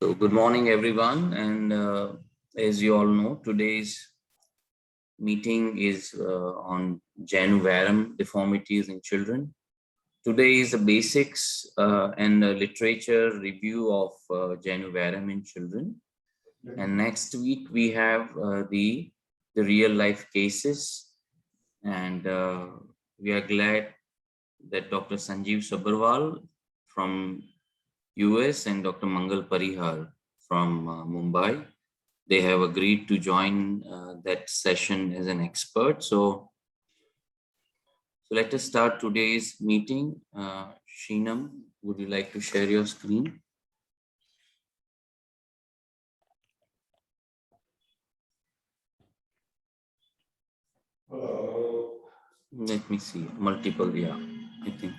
So good morning, everyone. And as you all know, today's meeting is on Janu Varam deformities in children. Today is the basics and literature review of Janu Varam in children. And next week we have the real life cases. And we are glad that Dr. Sanjeev Sabharwal from US and Dr. Mangal Parihar from Mumbai. They have agreed to join that session as an expert. So let us start today's meeting. Sheenam, would you like to share your screen? Let me see. Multiple, yeah, I think.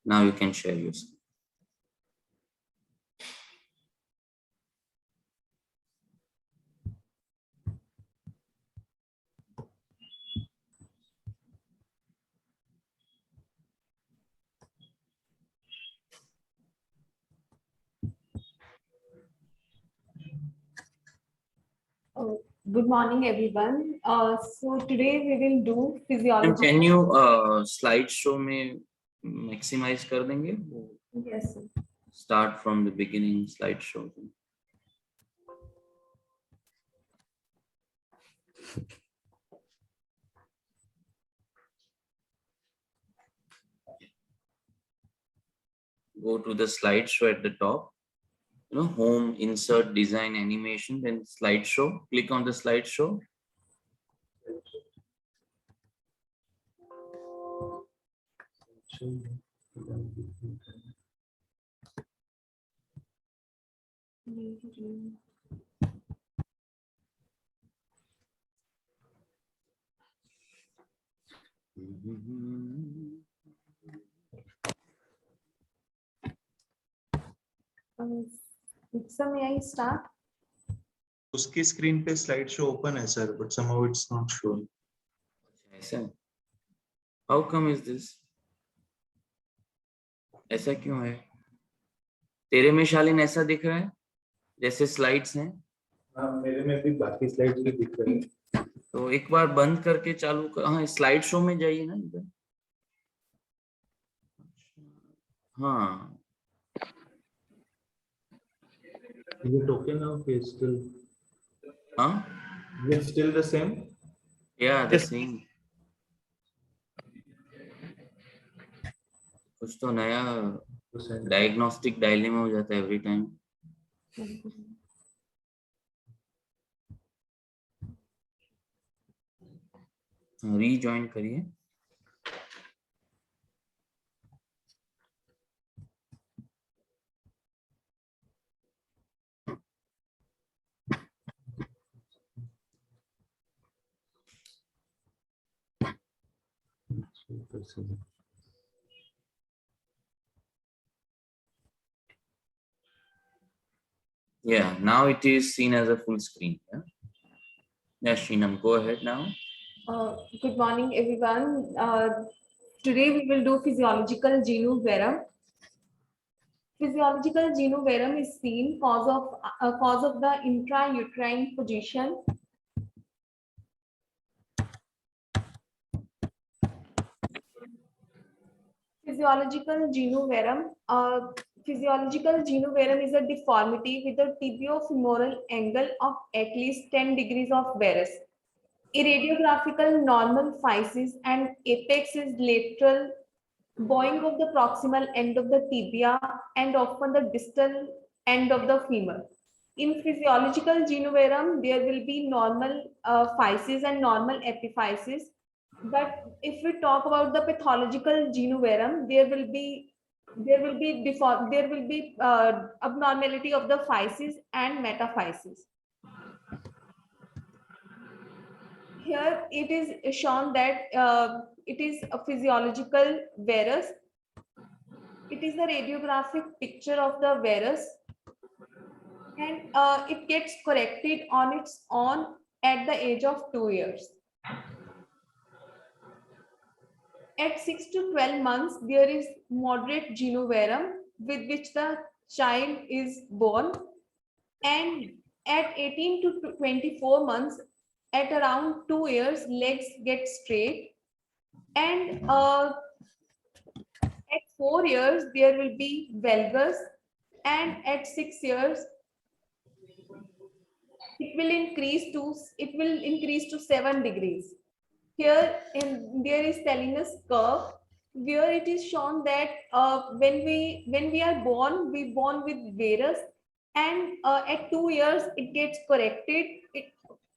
Now you can share your screen. Good morning, everyone. So today we will do And physiology. can you slideshow में maximize कर देंगे? Yes, sir. Start from the beginning slideshow. Go to the slideshow at the top. Home, insert, design, animation, then slideshow. Click on the slideshow. So may I start? उसकी screen पे slide show open है sir, but somehow it's not showing. How come is this? ऐसा क्यों है? तेरे में शालीन ऐसा दिख रहा है जैसे स्लाइड्स हैं? हाँ, मेरे में भी बाकी स्लाइड्स भी दिख रहे हैं. तो एक बार बंद करके चालू कर. हाँ, स्लाइड शो में जाइए ना इधर. हाँ. Is it okay now? Okay, still. हाँ. Is it still the same? Yeah, the same. कुछ तो नया डायग्नोस्टिक डायलेमा हो जाता है एवरी टाइम. रीजॉइन करिए. Yeah, now it is seen as a full screen. Yeah, Sheenam, go ahead now. Good morning, everyone. Today we will do physiological genu varum. Physiological genu varum is seen cause of the intrauterine position. Physiological genu varum. Physiological genu varum is a deformity with a tibiofemoral angle of at least 10 degrees of varus. Irradiographical normal physis and apex is lateral, bowing of the proximal end of the tibia and often the distal end of the femur. In physiological genu varum, there will be normal physis and normal epiphysis. But if we talk about the pathological genu varum, there will be abnormality of the physis and metaphysis. Here it is shown that it is a physiological varus. It is a radiographic picture of the varus, and it gets corrected on its own at the age of 2 years. At 6 to 12 months, there is moderate genu varum with which the child is born. And at 18 to 24 months, at around 2 years, legs get straight. And at 4 years, there will be valgus. And at 6 years, it will increase to 7 degrees. Here there is telling us curve where it is shown that when we are born, we born with varus, and at 2 years it gets corrected,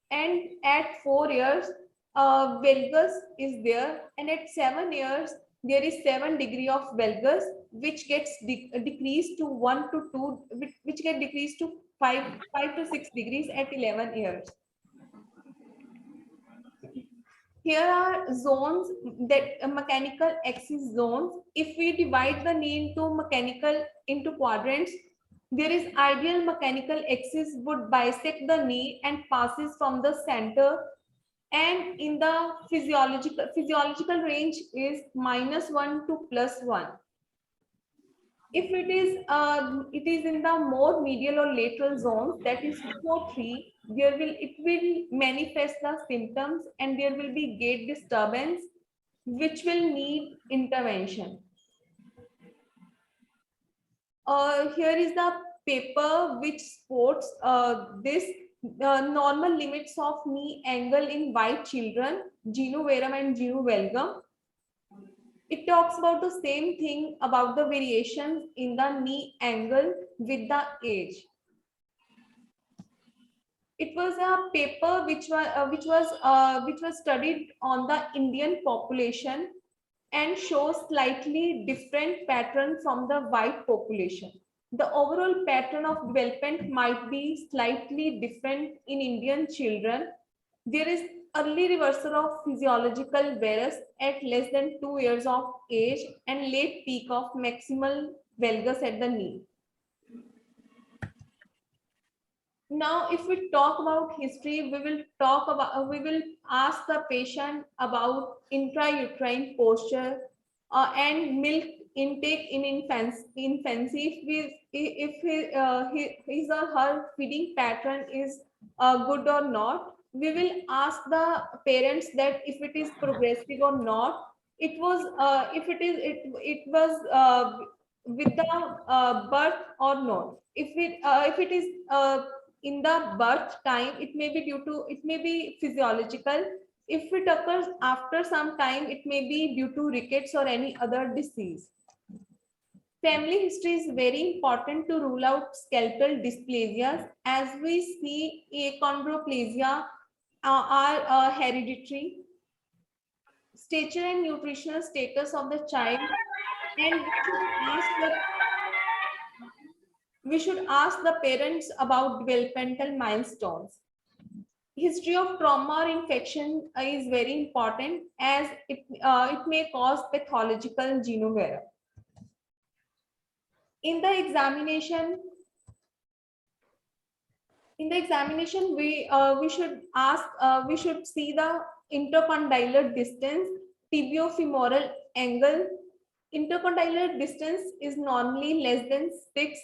and at 4 years valgus is there, and at 7 years there is 7 degree of valgus, which gets decreased to 1 to 2, which get decreased to 5 to 6 degrees at 11 years. Here are zones, that mechanical axis zones. If we divide the knee into quadrants, there is ideal mechanical axis would bisect the knee and passes from the center, and in the physiological range is -1 to +1. If it is in the more medial or lateral zones, that is 2 or 3, it will manifest the symptoms, and there will be gait disturbance, which will need intervention. Here is the paper which supports this normal limits of knee angle in white children, Genu varum and Genu valgum. It talks about the same thing about the variations in the knee angle with the age. It was a paper which was studied on the Indian population and shows slightly different pattern from the white population. The overall pattern of development might be slightly different in Indian children. There is early reversal of physiological varus at less than 2 years of age and late peak of maximal valgus at the knee. Now, if we talk about history, we will ask the patient about intrauterine posture and milk intake in infancy. If his or her feeding pattern is good or not, we will ask the parents that if it is progressive or not. It was it was with the birth or not. If it is in the birth time, it may be physiological. If it occurs after some time, it may be due to rickets or any other disease. Family history is very important to rule out skeletal dysplasias, as we see achondroplasia are hereditary. Stature and nutritional status of the child, and we should ask the parents about developmental milestones. History of trauma or infection is very important, as it may cause pathological Genu varum. In the examination, we should see the intercondylar distance, tibiofemoral angle. Intercondylar distance is normally less than 6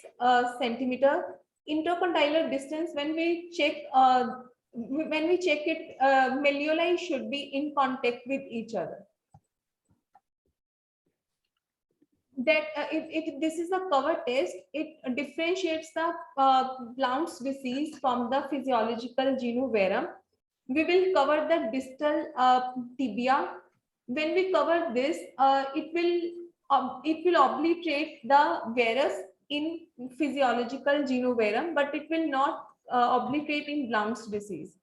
centimeter. Intercondylar distance, when we check it, malleoli should be in contact with each other. That if this is a cover test, it differentiates the Blount's disease from the physiological Genu varum. We will cover the distal tibia. When we cover this, it will obliterate the varus in physiological Genu varum, but it will not obliterate in Blount's disease.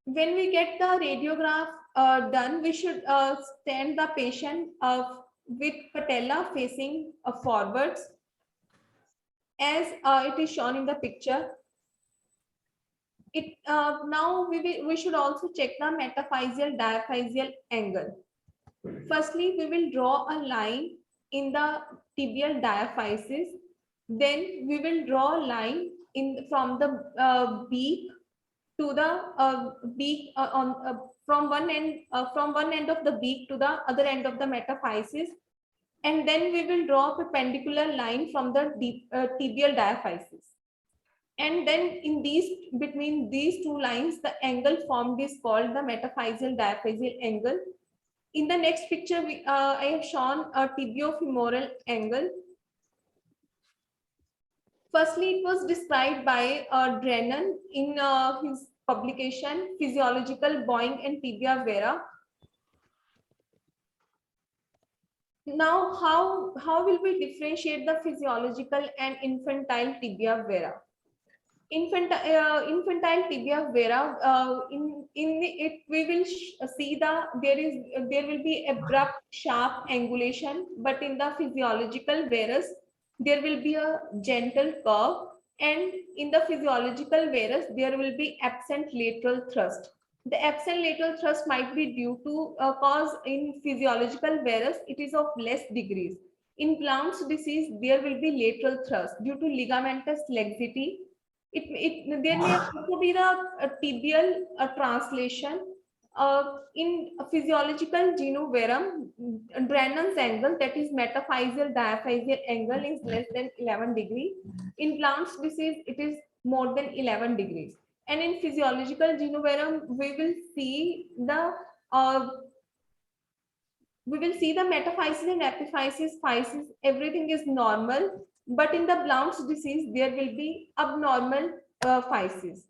When we get the radiograph done, we should stand the patient with patella facing forwards, as it is shown in the picture. Now we should also check the metaphyseal diaphyseal angle. Firstly, we will draw a line in the tibial diaphysis. Then we will draw a line from the beak to the beak from one end of the beak to the other end of the metaphysis. And then we will draw a perpendicular line from the tibial diaphysis. And then in between these two lines, the angle formed is called the metaphyseal diaphyseal angle. In the next picture, I have shown a tibiofemoral angle. Firstly, it was described by Drennan in his publication, Physiological Bowing and Tibia Vera. Now, how will we differentiate the physiological and infantile tibia vera? Infantile tibia vera, in it we will see there will be abrupt sharp angulation, but in the physiological varus there will be a gentle curve, and in the physiological varus there will be absent lateral thrust. The absent lateral thrust might be due to cause in physiological varus it is of less degrees. In Blount's disease there will be lateral thrust due to ligamentous laxity. There may also be the tibial translation. In physiological genu verum, Drennan's angle, that is metaphyseal diaphyseal angle, is less than 11 degrees. In Blount's disease, it is more than 11 degrees. And in physiological genu verum, we will see the metaphysis and epiphysis, physis, everything is normal. But in the Blount's disease, there will be abnormal physis.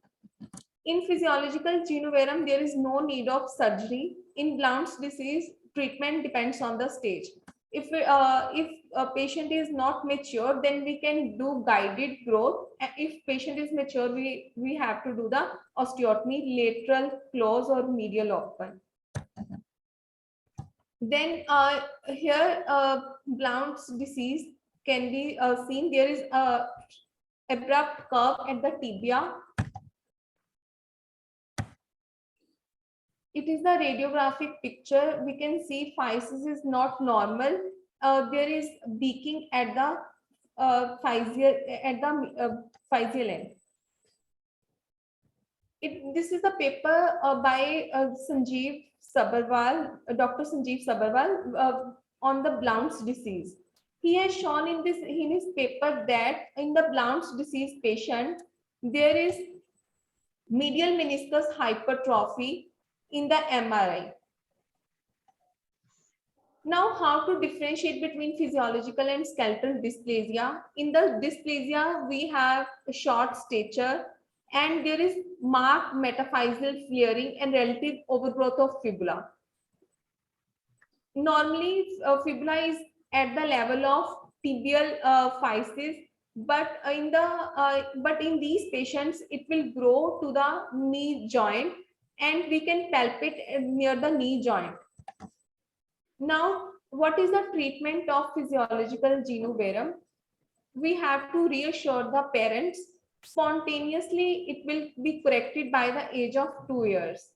In physiological genu verum, there is no need of surgery. In Blount's disease, treatment depends on the stage. If a patient is not mature, then we can do guided growth. If patient is mature, we have to do the osteotomy, lateral close or medial open. Then here Blount's disease can be seen. There is a abrupt curve at the tibia. It is the radiographic picture. We can see physis is not normal. There is beaking at the physial end. This is a paper by Sanjeev Sabharwal, Dr. Sanjeev Sabharwal, on the Blount's disease. He has shown in his paper that in the Blount's disease patient, there is medial meniscus hypertrophy in the MRI. Now, how to differentiate between physiological and skeletal dysplasia? In the dysplasia, we have a short stature, and there is marked metaphyseal flaring and relative overgrowth of fibula. Normally, fibula is at the level of tibial physis, but in these patients, it will grow to the knee joint, and we can palpate near the knee joint. Now, what is the treatment of physiological genu verum? We have to reassure the parents. Spontaneously, it will be corrected by the age of 2 years.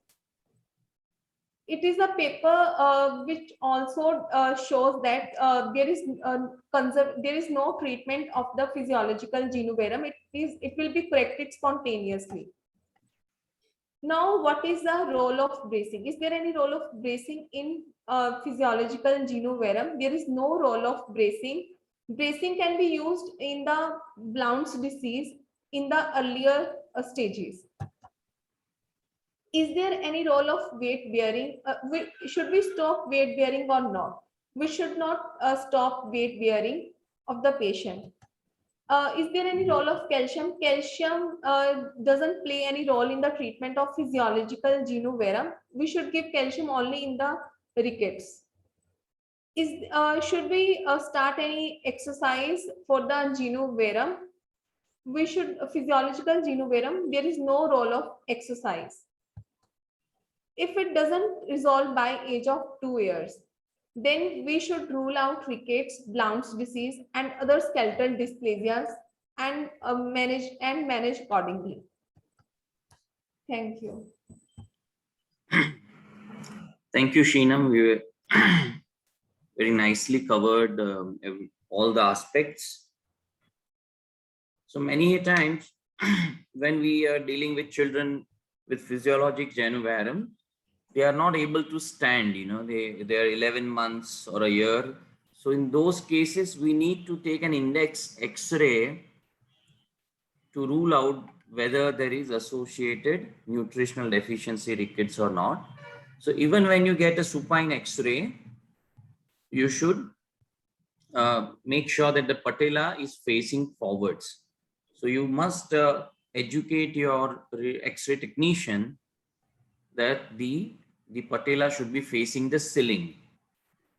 It is a paper which also shows that there is no treatment of the physiological genu verum. It will be corrected spontaneously. Now, what is the role of bracing? Is there any role of bracing in physiological genu verum? There is no role of bracing. Bracing can be used in the Blount's disease in the earlier stages. Is there any role of weight bearing? Should we stop weight bearing or not? We should not stop weight bearing of the patient. Is there any role of calcium? Calcium doesn't play any role in the treatment of physiological genu verum. We should give calcium only in the rickets. Should we start any exercise for the genu verum? We should physiological genu verum. There is no role of exercise. If it doesn't resolve by age of 2 years, then we should rule out rickets, Blount's disease, and other skeletal dysplasias, and manage accordingly. Thank you. Thank you, Sheenam. We very nicely covered all the aspects. So many times when we are dealing with children with physiologic genu verum, they are not able to stand, they are 11 months or a year. So in those cases, we need to take an index X-ray to rule out whether there is associated nutritional deficiency rickets or not. So even when you get a supine X-ray, you should make sure that the patella is facing forwards. So you must educate your X-ray technician that the patella should be facing the ceiling.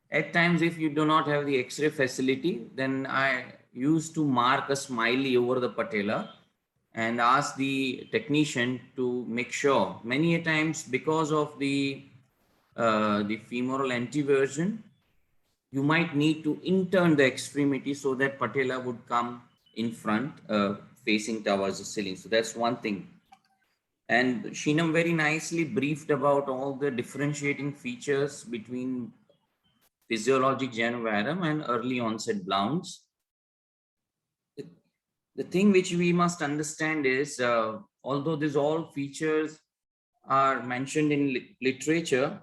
At times, if you do not have the X-ray facility, then I used to mark a smiley over the patella and ask the technician to make sure. Many a times, because of the femoral anteversion, you might need to intern the extremity so that patella would come in front, facing towards the ceiling. So that's one thing. And Shinam very nicely briefed about all the differentiating features between physiologic Genu varum and early onset Blount's. The thing which we must understand is, although these all features are mentioned in literature,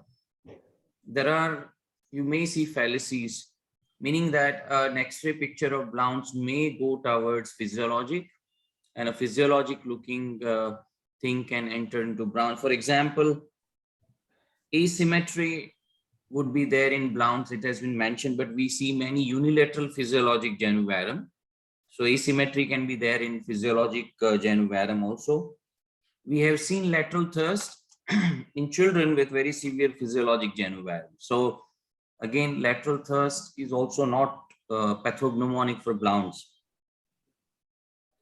you may see fallacies, meaning that an X-ray picture of Blount's may go towards physiologic, and a physiologic looking thing can enter into Blount. For example, asymmetry would be there in Blount's, it has been mentioned, but we see many unilateral physiologic Genu varum. So asymmetry can be there in physiologic Genu varum also. We have seen lateral thirst in children with very severe physiologic Genu varum. So again, lateral thirst is also not pathognomonic for Blount's.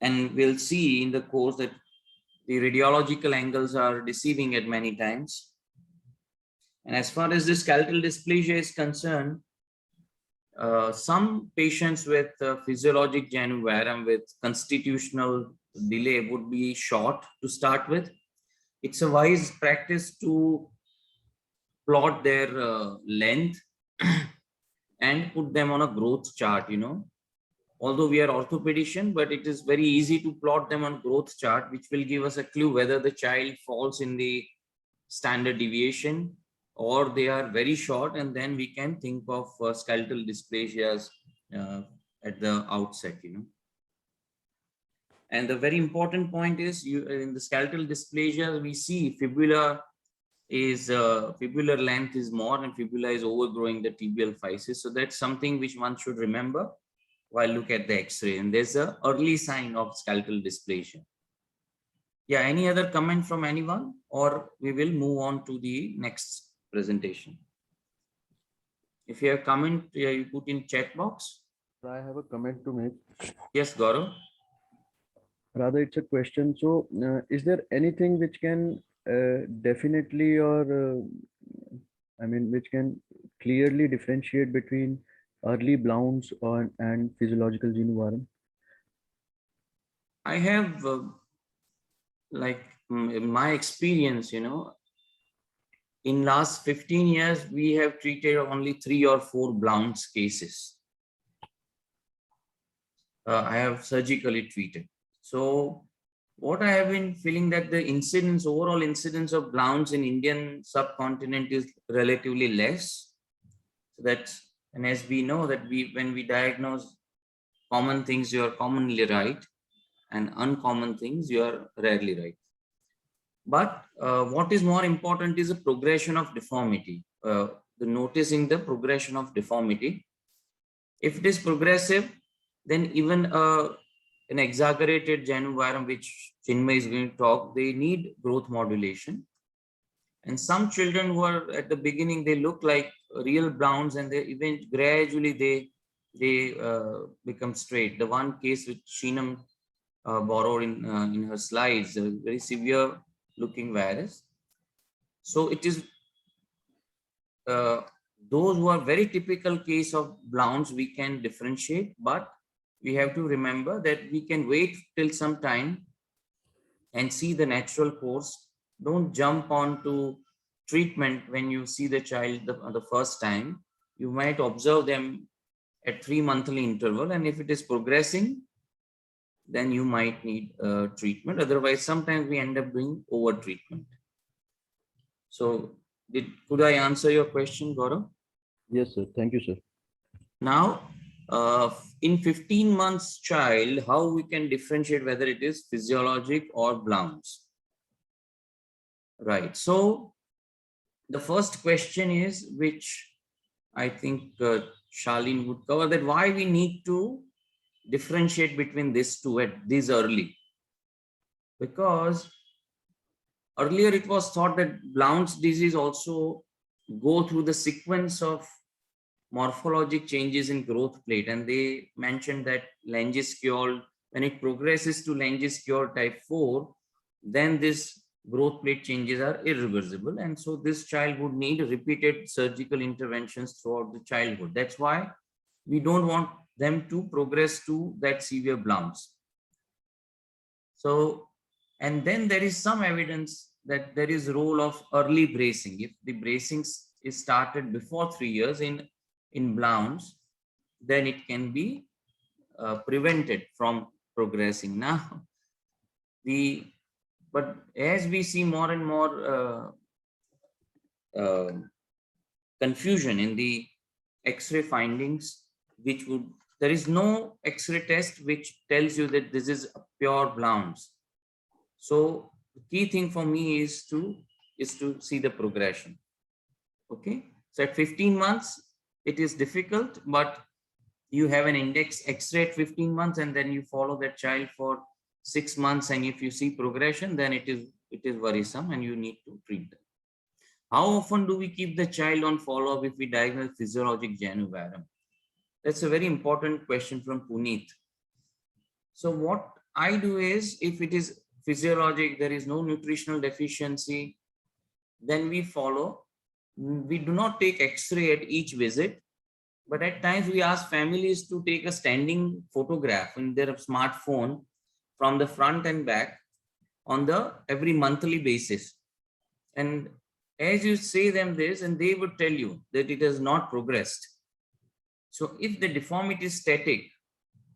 And we'll see in the course that the radiological angles are deceiving at many times. And as far as the skeletal dysplasia is concerned, some patients with physiologic Genu varum with constitutional delay would be short to start with. It's a wise practice to plot their length and put them on a growth chart, Although we are orthopedician, but it is very easy to plot them on growth chart, which will give us a clue whether the child falls in the standard deviation or they are very short, and then we can think of skeletal dysplasias at the outset, And the very important point is, in the skeletal dysplasia, we see fibular length is more, and fibula is overgrowing the tibial physis. So that's something which one should remember while look at the X-ray, and there's an early sign of skeletal dysplasia. Yeah, any other comment from anyone, or we will move on to the next presentation. If you have comment, you put in chat box. I have a comment to make. Yes, Gaurav. Rather, it's a question. So, is there anything which can definitely which can clearly differentiate between early Blount's and physiological Genu varum? I have, in my experience, in last 15 years, we have treated only 3 or 4 Blount's cases. I have surgically treated. So what I have been feeling that the overall incidence of Blount's in Indian subcontinent is relatively less. So and as we know that when we diagnose common things, you are commonly right, and uncommon things, you are rarely right. But what is more important is the progression of deformity, noticing the progression of deformity. If it is progressive, then even an exaggerated Genu varum, which Chinmay is going to talk, they need growth modulation. And some children who are at the beginning, they look like real Blount's, and they even gradually they become straight. The one case which Shinam borrowed in her slides, a very severe looking varus. So it is those who are very typical case of Blount's, we can differentiate, but we have to remember that we can wait till some time and see the natural course. Don't jump on to treatment when you see the child the first time. You might observe them at 3 monthly interval, and if it is progressing, then you might need treatment. Otherwise, sometimes we end up doing over treatment. So could I answer your question, Gaurav? Yes, sir. Thank you, sir. Now, in 15 months child, how we can differentiate whether it is physiologic or Blount's? Right. So the first question is, which I think Charlene would cover, that why we need to differentiate between these two at this early. Because earlier it was thought that Blount's disease also go through the sequence of morphologic changes in growth plate, and they mentioned that Lenges-Skeold, when it progresses to Lenges-Skeold type 4, then this growth plate changes are irreversible, and so this child would need repeated surgical interventions throughout the childhood. That's why we don't want them to progress to that severe Blount's. So, and then there is some evidence that there is role of early bracing. If the bracing is started before 3 years in Blount's, then it can be prevented from progressing. Now, but as we see more and more confusion in the X-ray findings, which would, there is no X-ray test which tells you that this is a pure Blount's. So the key thing for me is to see the progression. Okay, so at 15 months it is difficult, but you have an index X-ray at 15 months, and then you follow that child for 6 months, and if you see progression, then it is worrisome and you need to treat them. How often do we keep the child on follow-up if we diagnose physiologic Janus Varum? That's a very important question from Puneet. So what I do is, if it is physiologic, there is no nutritional deficiency, then we follow. We do not take X-ray at each visit, but at times we ask families to take a standing photograph in their smartphone from the front and back on the every monthly basis. And as you say them this, and they would tell you that it has not progressed. So if the deformity is static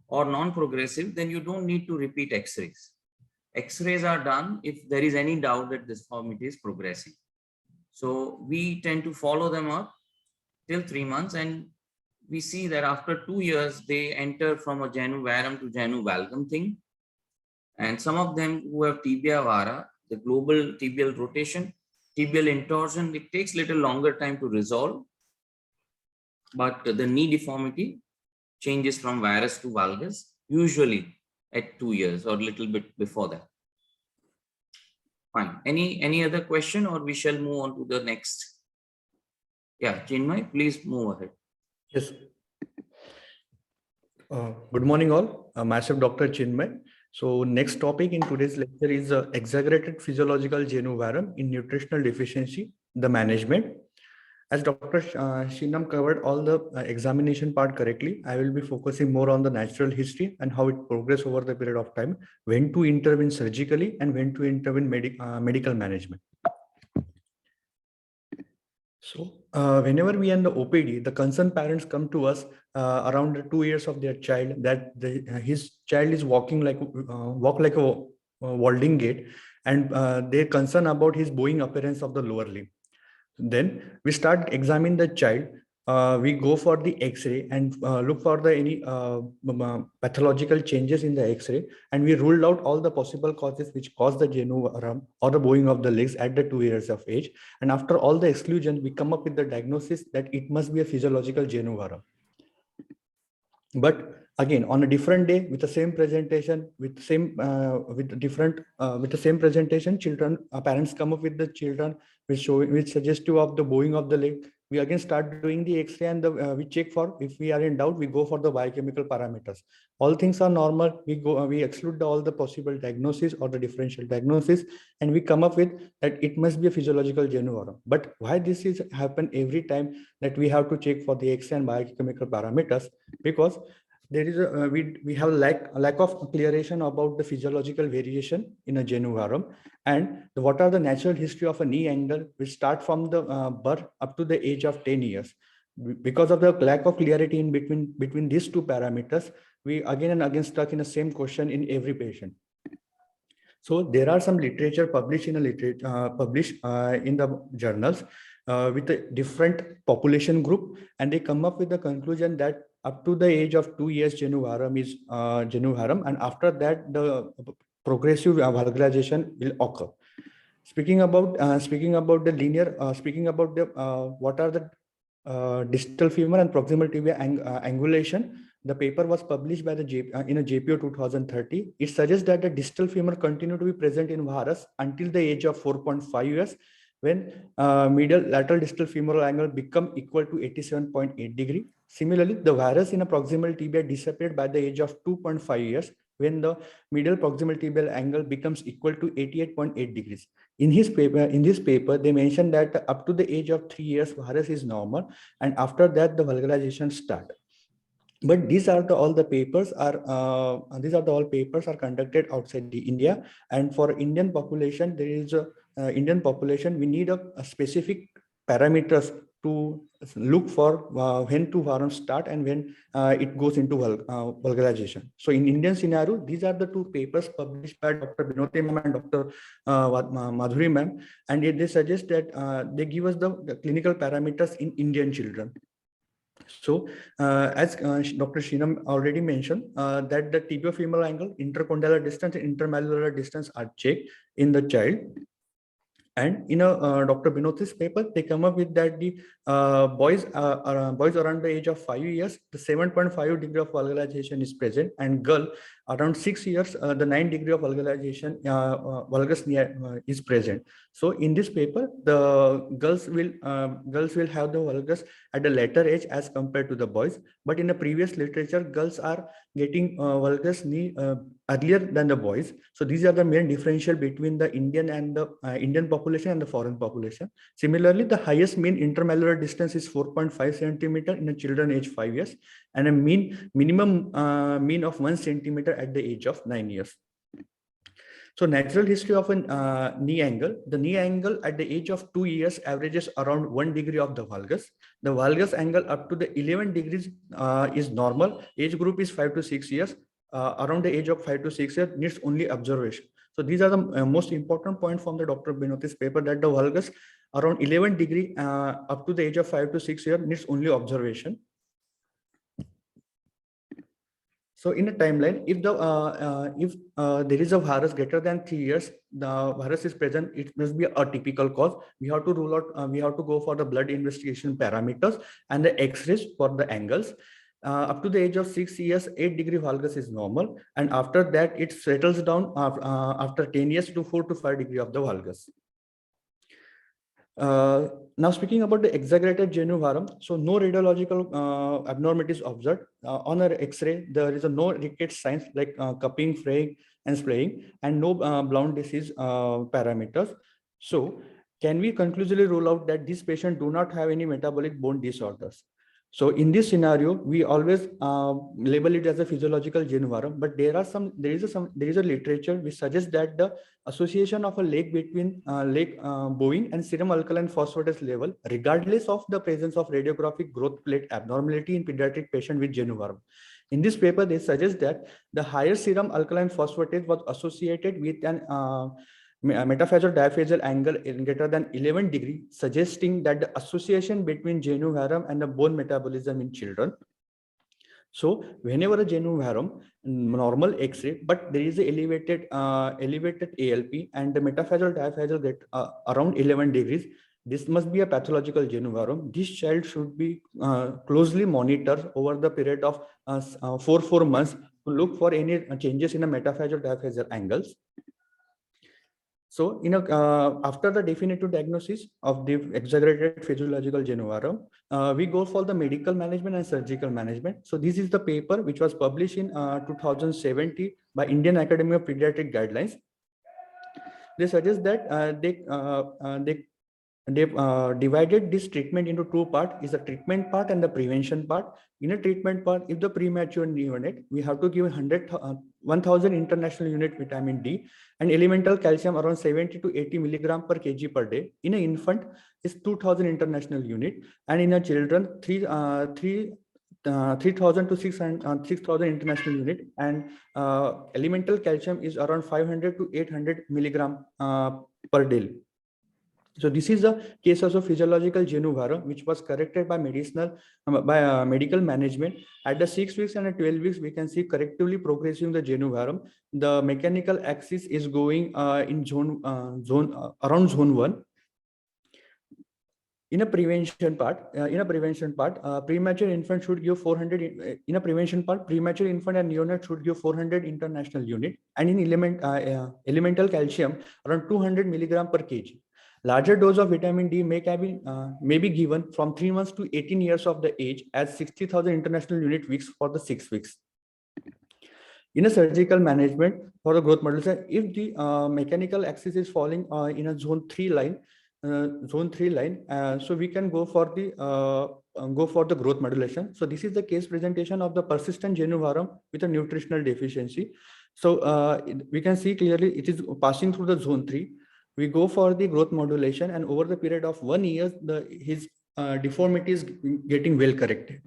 or non-progressive, then you don't need to repeat X-rays. X-rays are done if there is any doubt that this deformity is progressing. So we tend to follow them up till 3 months, and we see that after 2 years, they enter from a Janus Varum to Janus Valgum thing. And some of them who have tibia vara, the global tibial rotation, tibial intorsion, it takes little longer time to resolve, but the knee deformity changes from varus to valgus, usually at 2 years or a little bit before that. Fine. Any other question, or we shall move on to the next? Yeah, Chinmay, please move ahead. Yes. Good morning, all. Myself, Dr. Chinmay. So next topic in today's lecture is exaggerated physiological Janus Varum in nutritional deficiency, the management. As Dr. Shinam covered all the examination part correctly, I will be focusing more on the natural history and how it progressed over the period of time, when to intervene surgically and when to intervene medical management. So whenever we are in the OPD, the concerned parents come to us around 2 years of their child, that his child is walk like a Walding gait, and they're concerned about his bowing appearance of the lower limb. Then we start examining the child. We go for the X-ray and look for any pathological changes in the X-ray, and we ruled out all the possible causes which cause the Janus Varum or the bowing of the legs at the 2 years of age. And after all the exclusion, we come up with the diagnosis that it must be a physiological Janus Varum. But again, on a different day with the same presentation, with the same presentation, parents come up with the children which suggestive of the bowing of the leg. We again start doing the X-ray, and we check for, if we are in doubt, we go for the biochemical parameters. All things are normal. We exclude all the possible diagnosis or the differential diagnosis, and we come up with that it must be a physiological Janus Varum. But why this is happen every time that we have to check for the X-ray and biochemical parameters? Because there is we have lack of clearation about the physiological variation in a Janus Varum, and what are the natural history of a knee angle which start from the birth up to the age of 10 years. Because of the lack of clarity in between these two parameters, we again and again stuck in the same question in every patient. So there are some literature published in the journals with a different population group, and they come up with the conclusion that up to the age of 2 years, Jenu Varam is Jenu Varam, and after that, the progressive vulgarization will occur. Speaking about the linear, what are the distal femur and proximal tibia angulation. The paper was published by the in a JPO 2030. It suggests that the distal femur continue to be present in varus until the age of 4.5 years, when medial lateral distal femoral angle become equal to 87.8 degree. Similarly, the varus in a proximal tibia disappeared by the age of 2.5 years, when the medial proximal tibial angle becomes equal to 88.8 degrees. In this paper, they mentioned that up to the age of 3 years, varus is normal, and after that, the vulgarization start. But these are all papers are conducted outside the India, and for Indian population, there is a Indian population, we need a specific parameters to look for when to varam start and when it goes into vulgarization. So in Indian scenario, these are the 2 papers published by Dr. Binoti ma'am and Dr. Madhuri ma'am, and they suggest that they give us the clinical parameters in Indian children. So as Dr. Shinam already mentioned, that the tibiofemoral angle, intercondylar distance, and intermalleolar distance are checked in the child. And in Dr. Binoti's paper, they come up with that the boys around the age of 5 years, the 7.5 degree of vulgarization is present, and girl around 6 years, the 9 degree of vulgarization vulgus is present. So in this paper, the girls will have the vulgus at the later age as compared to the boys. But in the previous literature, girls are getting vulgus earlier than the boys. So these are the main differential between the Indian and the Indian population and the foreign population. Similarly, the highest mean intermalleolar distance is 4.5 centimeter in a children age 5 years, and a minimum mean of 1 centimeter at the age of 9 years. So natural history of a knee angle. The knee angle at the age of 2 years averages around 1 degree of the valgus. The valgus angle up to the 11 degrees is normal. Age group is 5 to 6 years. Around the age of 5 to 6 years needs only observation. So these are the most important point from the Dr. Binoti's paper, that the valgus around 11 degree up to the age of 5 to 6 years needs only observation. So in a timeline, if there is a virus greater than 3 years, the virus is present, it must be a typical cause. We have to rule out, we have to go for the blood investigation parameters and the X-rays for the angles. Up to the age of 6 years, 8 degree valgus is normal. And after that, it settles down after 10 years to 4 to 5 degree of the valgus. Now speaking about the exaggerated Jenu Varam, so no radiological abnormalities observed. On an X-ray, there is no rickets signs like cupping, fraying, and splaying, and no Blount disease parameters. So can we conclusively rule out that these patients do not have any metabolic bone disorders? So in this scenario, we always label it as a physiological Jenu Varam, but there is a literature which suggests that the association of a lake between lake bowing and serum alkaline phosphatase level, regardless of the presence of radiographic growth plate abnormality in pediatric patient with Jenu Varam. In this paper, they suggest that the higher serum alkaline phosphatase was associated with an metaphasal diaphasal angle greater than 11 degree, suggesting that the association between Jenu Varam and the bone metabolism in children. So whenever a Jenu Varam, normal X-ray, but there is a elevated ALP and the metaphasal diaphasal get around 11 degrees, this must be a pathological Jenu Varam. This child should be closely monitored over the period of 4 months to look for any changes in the metaphasal diaphasal angles. So, after the definitive diagnosis of the exaggerated physiological Jenu Varam, we go for the medical management and surgical management. So, this is the paper which was published in 2017 by Indian Academy of Pediatric Guidelines. They suggest that they divided this treatment into 2 parts: is the treatment part and the prevention part. In a treatment part, if the premature neonate, we have to give 1000 international unit vitamin D and elemental calcium around 70 to 80 milligram per kg per day. In an infant, is 2000 international unit, and in a children, 3000 to 6000 international unit, and elemental calcium is around 500 to 800 milligram per day. So this is the case of physiological genu varum, which was corrected by medical management. At the 6 weeks and at 12 weeks, we can see correctively progressing the genu varum. The mechanical axis is going in around zone 1. In a prevention part, premature infant should give 400. In a prevention part, premature infant and neonate should give 400 international unit, and in elemental calcium around 200 milligram per kg. Larger dose of vitamin D may be given from 3 months to 18 years of the age as 60,000 international unit weeks for the 6 weeks. In a surgical management for the growth modulation, if the mechanical axis is falling in a zone 3 line, so we can go for the growth modulation. So this is the case presentation of the persistent genu varum with a nutritional deficiency. So we can see clearly it is passing through the zone 3. We go for the growth modulation, and over the period of 1 year, his deformity is getting well corrected.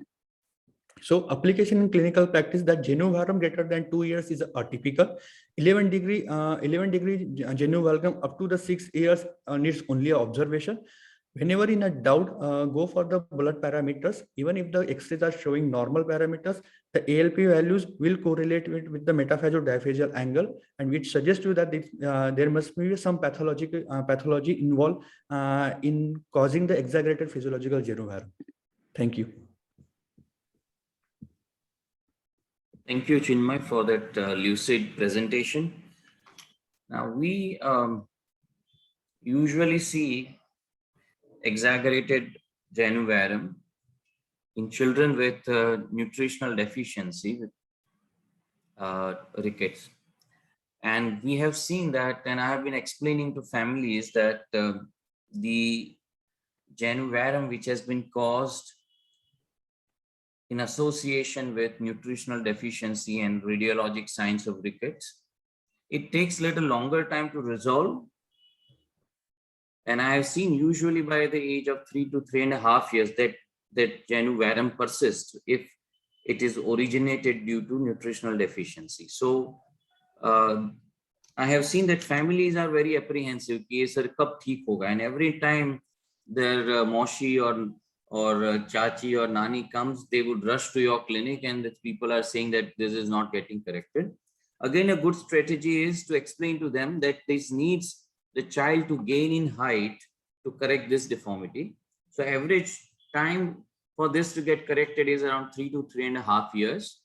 So application in clinical practice, that genu varum greater than 2 years is atypical. 11 degree genu varum up to the 6 years needs only observation. Whenever in a doubt, go for the blood parameters. Even if the X-rays are showing normal parameters, the ALP values will correlate with the metaphysio-diaphysial angle, and which suggests you that there must be some pathology involved in causing the exaggerated physiological genu varum. Thank you. Thank you, Chinmay, for that lucid presentation. Now, we usually see exaggerated genu varum in children with nutritional deficiency, with rickets. And we have seen that, and I have been explaining to families that the genu varum, which has been caused in association with nutritional deficiency and radiologic signs of rickets, it takes a little longer time to resolve. And I have seen usually by the age of 3 to 3.5 years that genu varum persists if it is originated due to nutritional deficiency. So I have seen that families are very apprehensive, and every time their moshi or chachi or nani comes, they would rush to your clinic, and the people are saying that this is not getting corrected. Again, a good strategy is to explain to them that this needs the child to gain in height to correct this deformity. So average time for this to get corrected is around 3 to 3.5 years.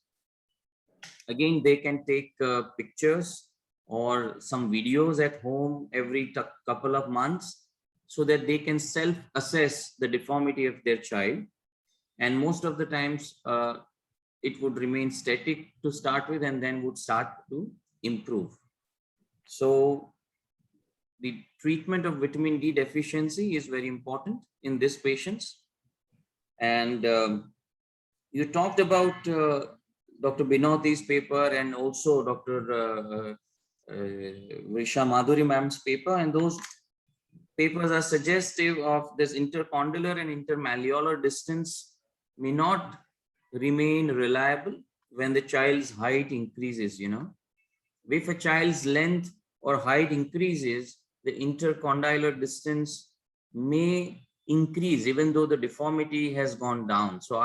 Again, they can take pictures or some videos at home every couple of months, so that they can self-assess the deformity of their child. And most of the times, it would remain static to start with and then would start to improve. So the treatment of vitamin D deficiency is very important in these patients. And you talked about Dr. Binoti's paper and also Dr. Visha Madhuri ma'am's paper, and those papers are suggestive of this intercondylar and intermalleolar distance may not remain reliable when the child's height increases. If a child's length or height increases, the intercondylar distance may increase even though the deformity has gone down. So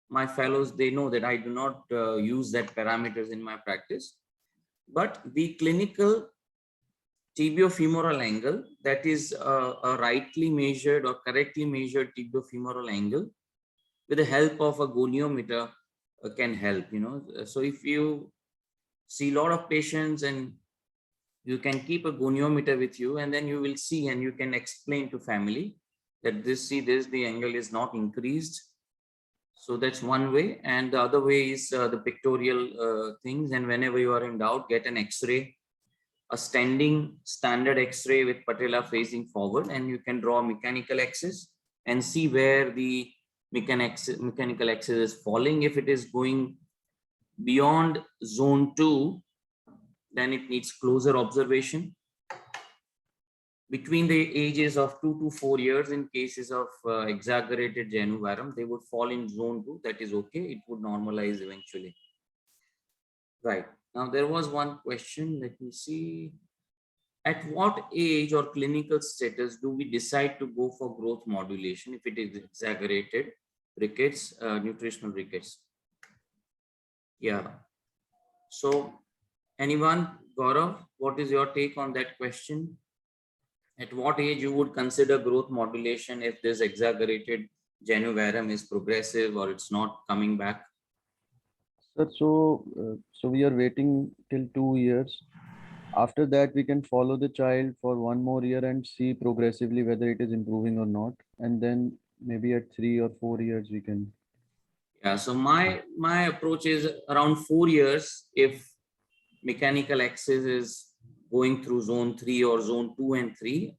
my fellows, they know that I do not use that parameters in my practice, but the clinical tibiofemoral angle, that is a rightly measured or correctly measured tibiofemoral angle with the help of a goniometer can help. So if you see a lot of patients, and you can keep a goniometer with you, and then you will see and you can explain to family that the angle is not increased. So that's one way. And the other way is the pictorial things. And whenever you are in doubt, get an X-ray, a standard X-ray with patella facing forward, and you can draw a mechanical axis and see where the mechanical axis is falling. If it is going beyond zone 2, then it needs closer observation. Between the ages of 2 to 4 years, in cases of exaggerated genu varum, they would fall in zone 2. That is okay. It would normalize eventually. Right. Now, there was one question. Let me see. at what age or clinical status do we decide to go for growth modulation if it is exaggerated rickets, nutritional rickets? Yeah. So anyone, Gaurav, what is your take on that question? At what age you would consider growth modulation if this exaggerated genu varum is progressive or it's not coming back? Sir, so we are waiting till 2 years. After that, we can follow the child for 1 more year and see progressively whether it is improving or not. And then maybe at 3 or 4 years, we can. Yeah, so my approach is around 4 years. If mechanical axis is going through zone 3 or zone 2 and 3,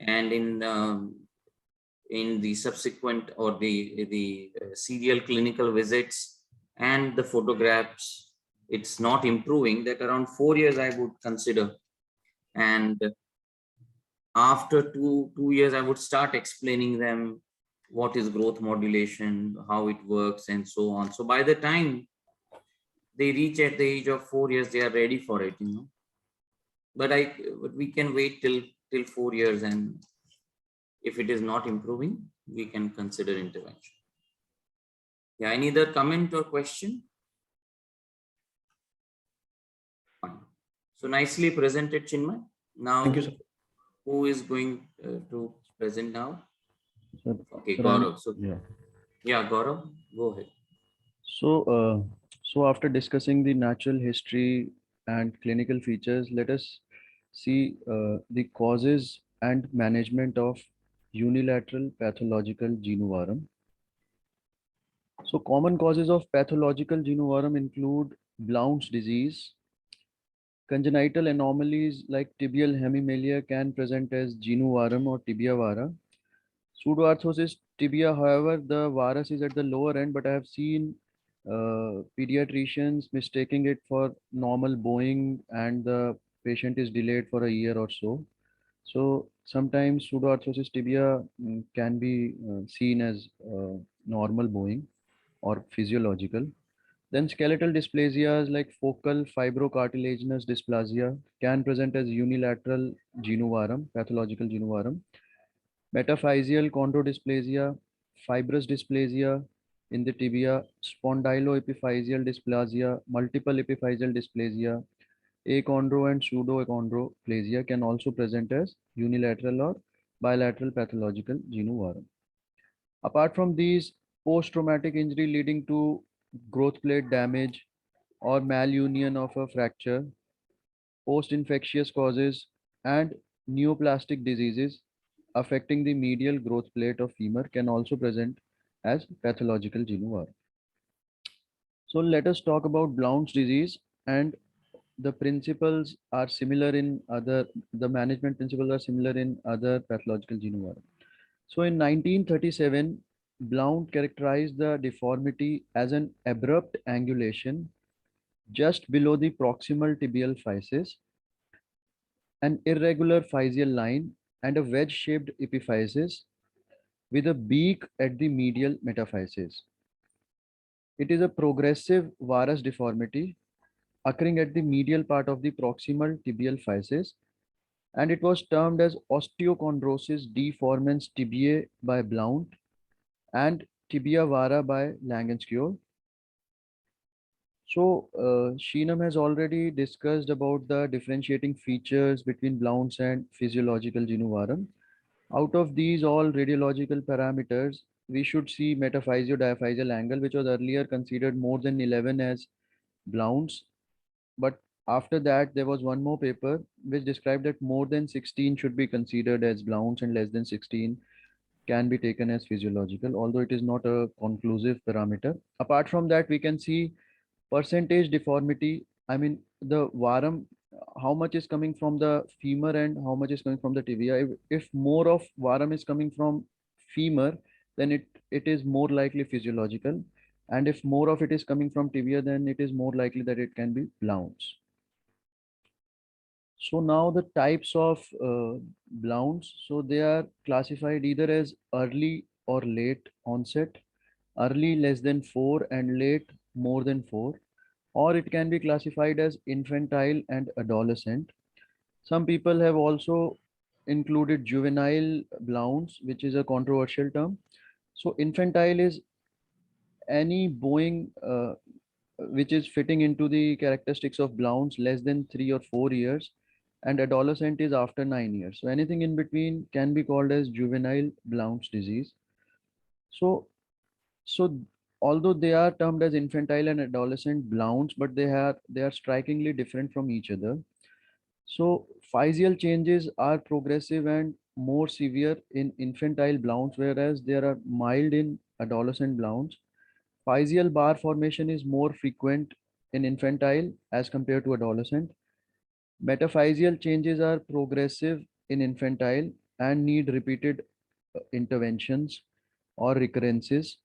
and in the subsequent or the serial clinical visits and the photographs, it's not improving, that around 4 years I would consider. And after two years, I would start explaining them what is growth modulation, how it works, and so on. So by the time they reach at the age of 4 years, they are ready for it, you know. But we can wait till 4 years, and if it is not improving, we can consider intervention. Yeah, any other comment or question? Fine. So nicely presented, Chinmay. Now, Thank you, sir. who is going to present now? Sir, Okay, sir, Gaurav. So yeah. Gaurav, go ahead. So after discussing the natural history and clinical features, let us see the causes and management of unilateral pathological genu varum. So common causes of pathological genu varum include Blount's disease. Congenital anomalies like tibial hemimelia can present as genu varum or tibia vara. Pseudoarthrosis tibia, however, the varus is at the lower end, but I have seen pediatricians mistaking it for normal bowing, and the patient is delayed for a year or so. So sometimes pseudoarthrosis tibia can be seen as normal bowing or physiological. Then skeletal dysplasias like focal fibrocartilaginous dysplasia can present as unilateral genu varum, pathological genu varum. Metaphyseal chondrodysplasia, fibrous dysplasia in the tibia, spondyloepiphyseal dysplasia, multiple epiphyseal dysplasia, achondro and pseudoachondroplasia can also present as unilateral or bilateral pathological genu varum. Apart from these, post-traumatic injury leading to growth plate damage or malunion of a fracture, post-infectious causes, and neoplastic diseases affecting the medial growth plate of femur can also present as pathological genu varum. So let us talk about Blount's disease, and the principles are similar in other, the management principles are similar in other pathological genu varum. So in 1937, Blount characterized the deformity as an abrupt angulation just below the proximal tibial physis, an irregular physeal line, and a wedge-shaped epiphysis with a beak at the medial metaphysis. It is a progressive varus deformity occurring at the medial part of the proximal tibial physis, and it was termed as osteochondrosis deformans tibiae by Blount and tibia vara by Langenskiol. So, Sheenam has already discussed about the differentiating features between Blount's and physiological genu varum. Out of these all radiological parameters, we should see metaphysio-diaphyseal angle, which was earlier considered more than 11 as Blount's. But after that, there was one more paper which described that more than 16 should be considered as Blount's and less than 16 can be taken as physiological, although it is not a conclusive parameter. Apart from that, we can see percentage deformity. I mean, the varum, how much is coming from the femur and how much is coming from the tibia. If more of varum is coming from femur, then it is more likely physiological. And if more of it is coming from tibia, then it is more likely that it can be Blount's. So now the types of Blount's, so they are classified either as early or late onset, early less than 4 and late more than 4, or it can be classified as infantile and adolescent. Some people have also included juvenile Blount's, which is a controversial term. So infantile is any bowing which is fitting into the characteristics of Blount's less than 3 or 4 years, and adolescent is after 9 years. So anything in between can be called as juvenile Blount's disease. So although they are termed as infantile and adolescent Blount's, but they are strikingly different from each other. So physial changes are progressive and more severe in infantile Blount's, whereas they are mild in adolescent Blount's. Physial bar formation is more frequent in infantile as compared to adolescent. Metaphyseal changes are progressive in infantile and need repeated interventions or recurrences.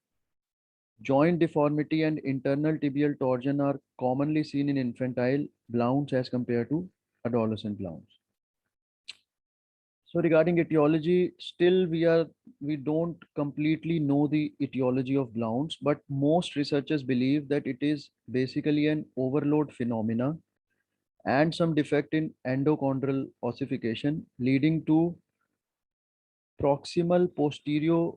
Joint deformity and internal tibial torsion are commonly seen in infantile Blount's as compared to adolescent Blount's. So regarding etiology, still we don't completely know the etiology of Blount's, but most researchers believe that it is basically an overload phenomena and some defect in endochondral ossification leading to proximal posterior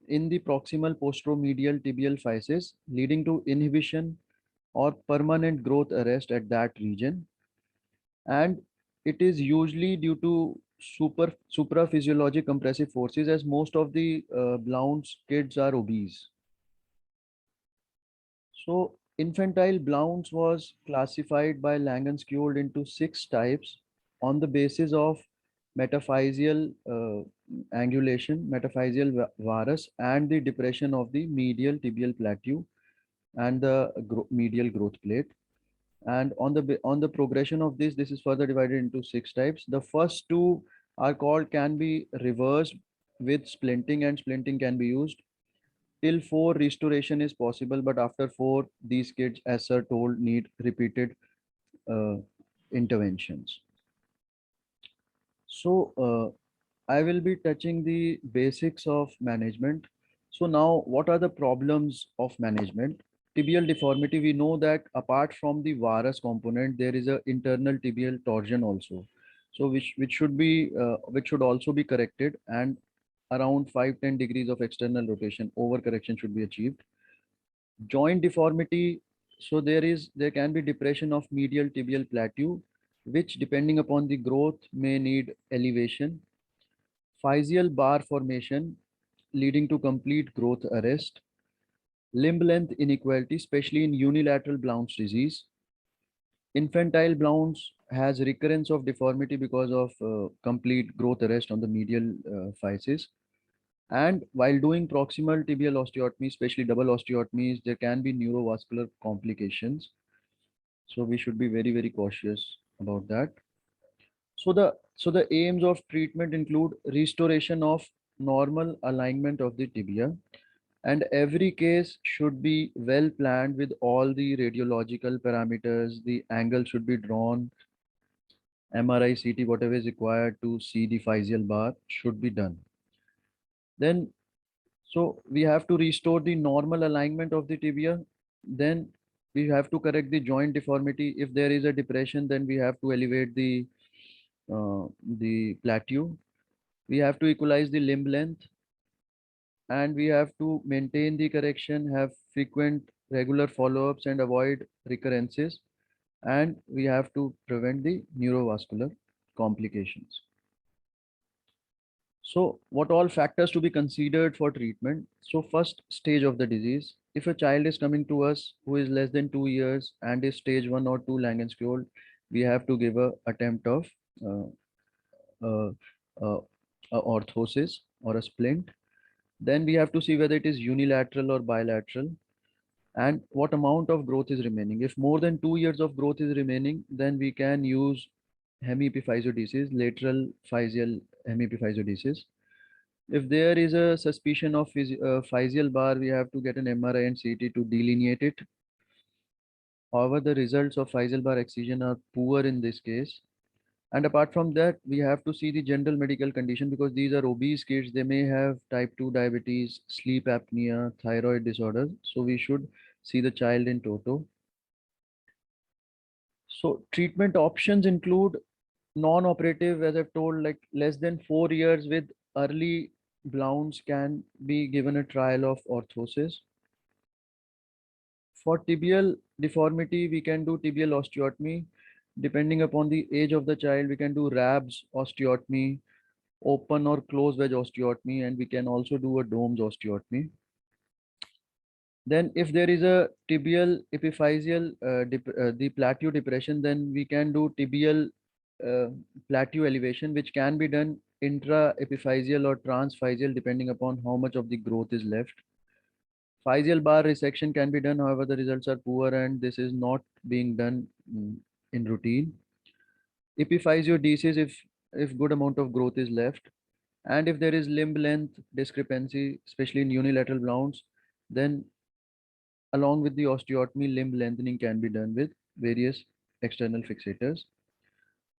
in the proximal posteromedial tibial physis, leading to inhibition or permanent growth arrest at that region. And it is usually due to supraphysiologic compressive forces, as most of the Blount's kids are obese. So infantile Blount's was classified by Langenskiöld into 6 types on the basis of metaphyseal angulation, metaphyseal varus, and the depression of the medial tibial plateau and the medial growth plate. And on the progression of this is further divided into 6 types. The first 2 are called can be reversed with splinting, and splinting can be used. Till 4 restoration is possible, but after 4 these kids, as sir told, need repeated interventions. So I will be touching the basics of management. So now, what are the problems of management? Tibial deformity, we know that apart from the varus component, there is a internal tibial torsion also. So which should also be corrected, and around 5-10 degrees of external rotation over correction should be achieved. Joint deformity, so there can be depression of medial tibial plateau, which depending upon the growth may need elevation. Physial bar formation leading to complete growth arrest. Limb length inequality, especially in unilateral Blount's disease. Infantile Blount's has recurrence of deformity because of complete growth arrest on the medial physis. And while doing proximal tibial osteotomy, especially double osteotomies, there can be neurovascular complications. So we should be very, very cautious about that. So the aims of treatment include restoration of normal alignment of the tibia, and every case should be well planned with all the radiological parameters. The angle should be drawn, MRI, CT, whatever is required to see the physial bar should be done. Then, so we have to restore the normal alignment of the tibia. Then we have to correct the joint deformity. If there is a depression, then we have to elevate the plateau. We have to equalize the limb length, and we have to maintain the correction, have frequent regular follow-ups and avoid recurrences, and we have to prevent the neurovascular complications. So what all factors to be considered for treatment? So first stage of the disease, if a child is coming to us who is less than 2 years and is stage 1 or 2 Langenskiöld, we have to give a attempt of uh, uh, uh, orthosis or a splint. Then we have to see whether it is unilateral or bilateral and what amount of growth is remaining. If more than 2 years of growth is remaining, then we can use hemiepiphysiodesis, lateral physial hemiepiphysiodesis. If there is a suspicion of physial bar, we have to get an MRI and CT to delineate it. However, the results of physial bar excision are poor in this case. And apart from that, we have to see the general medical condition, because these are obese kids. They may have type 2 diabetes, sleep apnea, thyroid disorder. So we should see the child in toto. So treatment options include non-operative, as I've told, like less than 4 years with early Blount's can be given a trial of orthosis. For tibial deformity, we can do tibial osteotomy. Depending upon the age of the child, we can do Rab's osteotomy, open or closed wedge osteotomy, and we can also do a Dome's osteotomy. Then if there is a tibial epiphyseal, the plateau depression, then we can do tibial plateau elevation, which can be done intra-epiphyseal or transphyseal, depending upon how much of the growth is left. Physeal bar resection can be done, however, the results are poor and this is not being done in routine. Epiphysiodesis if good amount of growth is left. And if there is limb length discrepancy, especially in unilateral Blount's, then along with the osteotomy, limb lengthening can be done with various external fixators.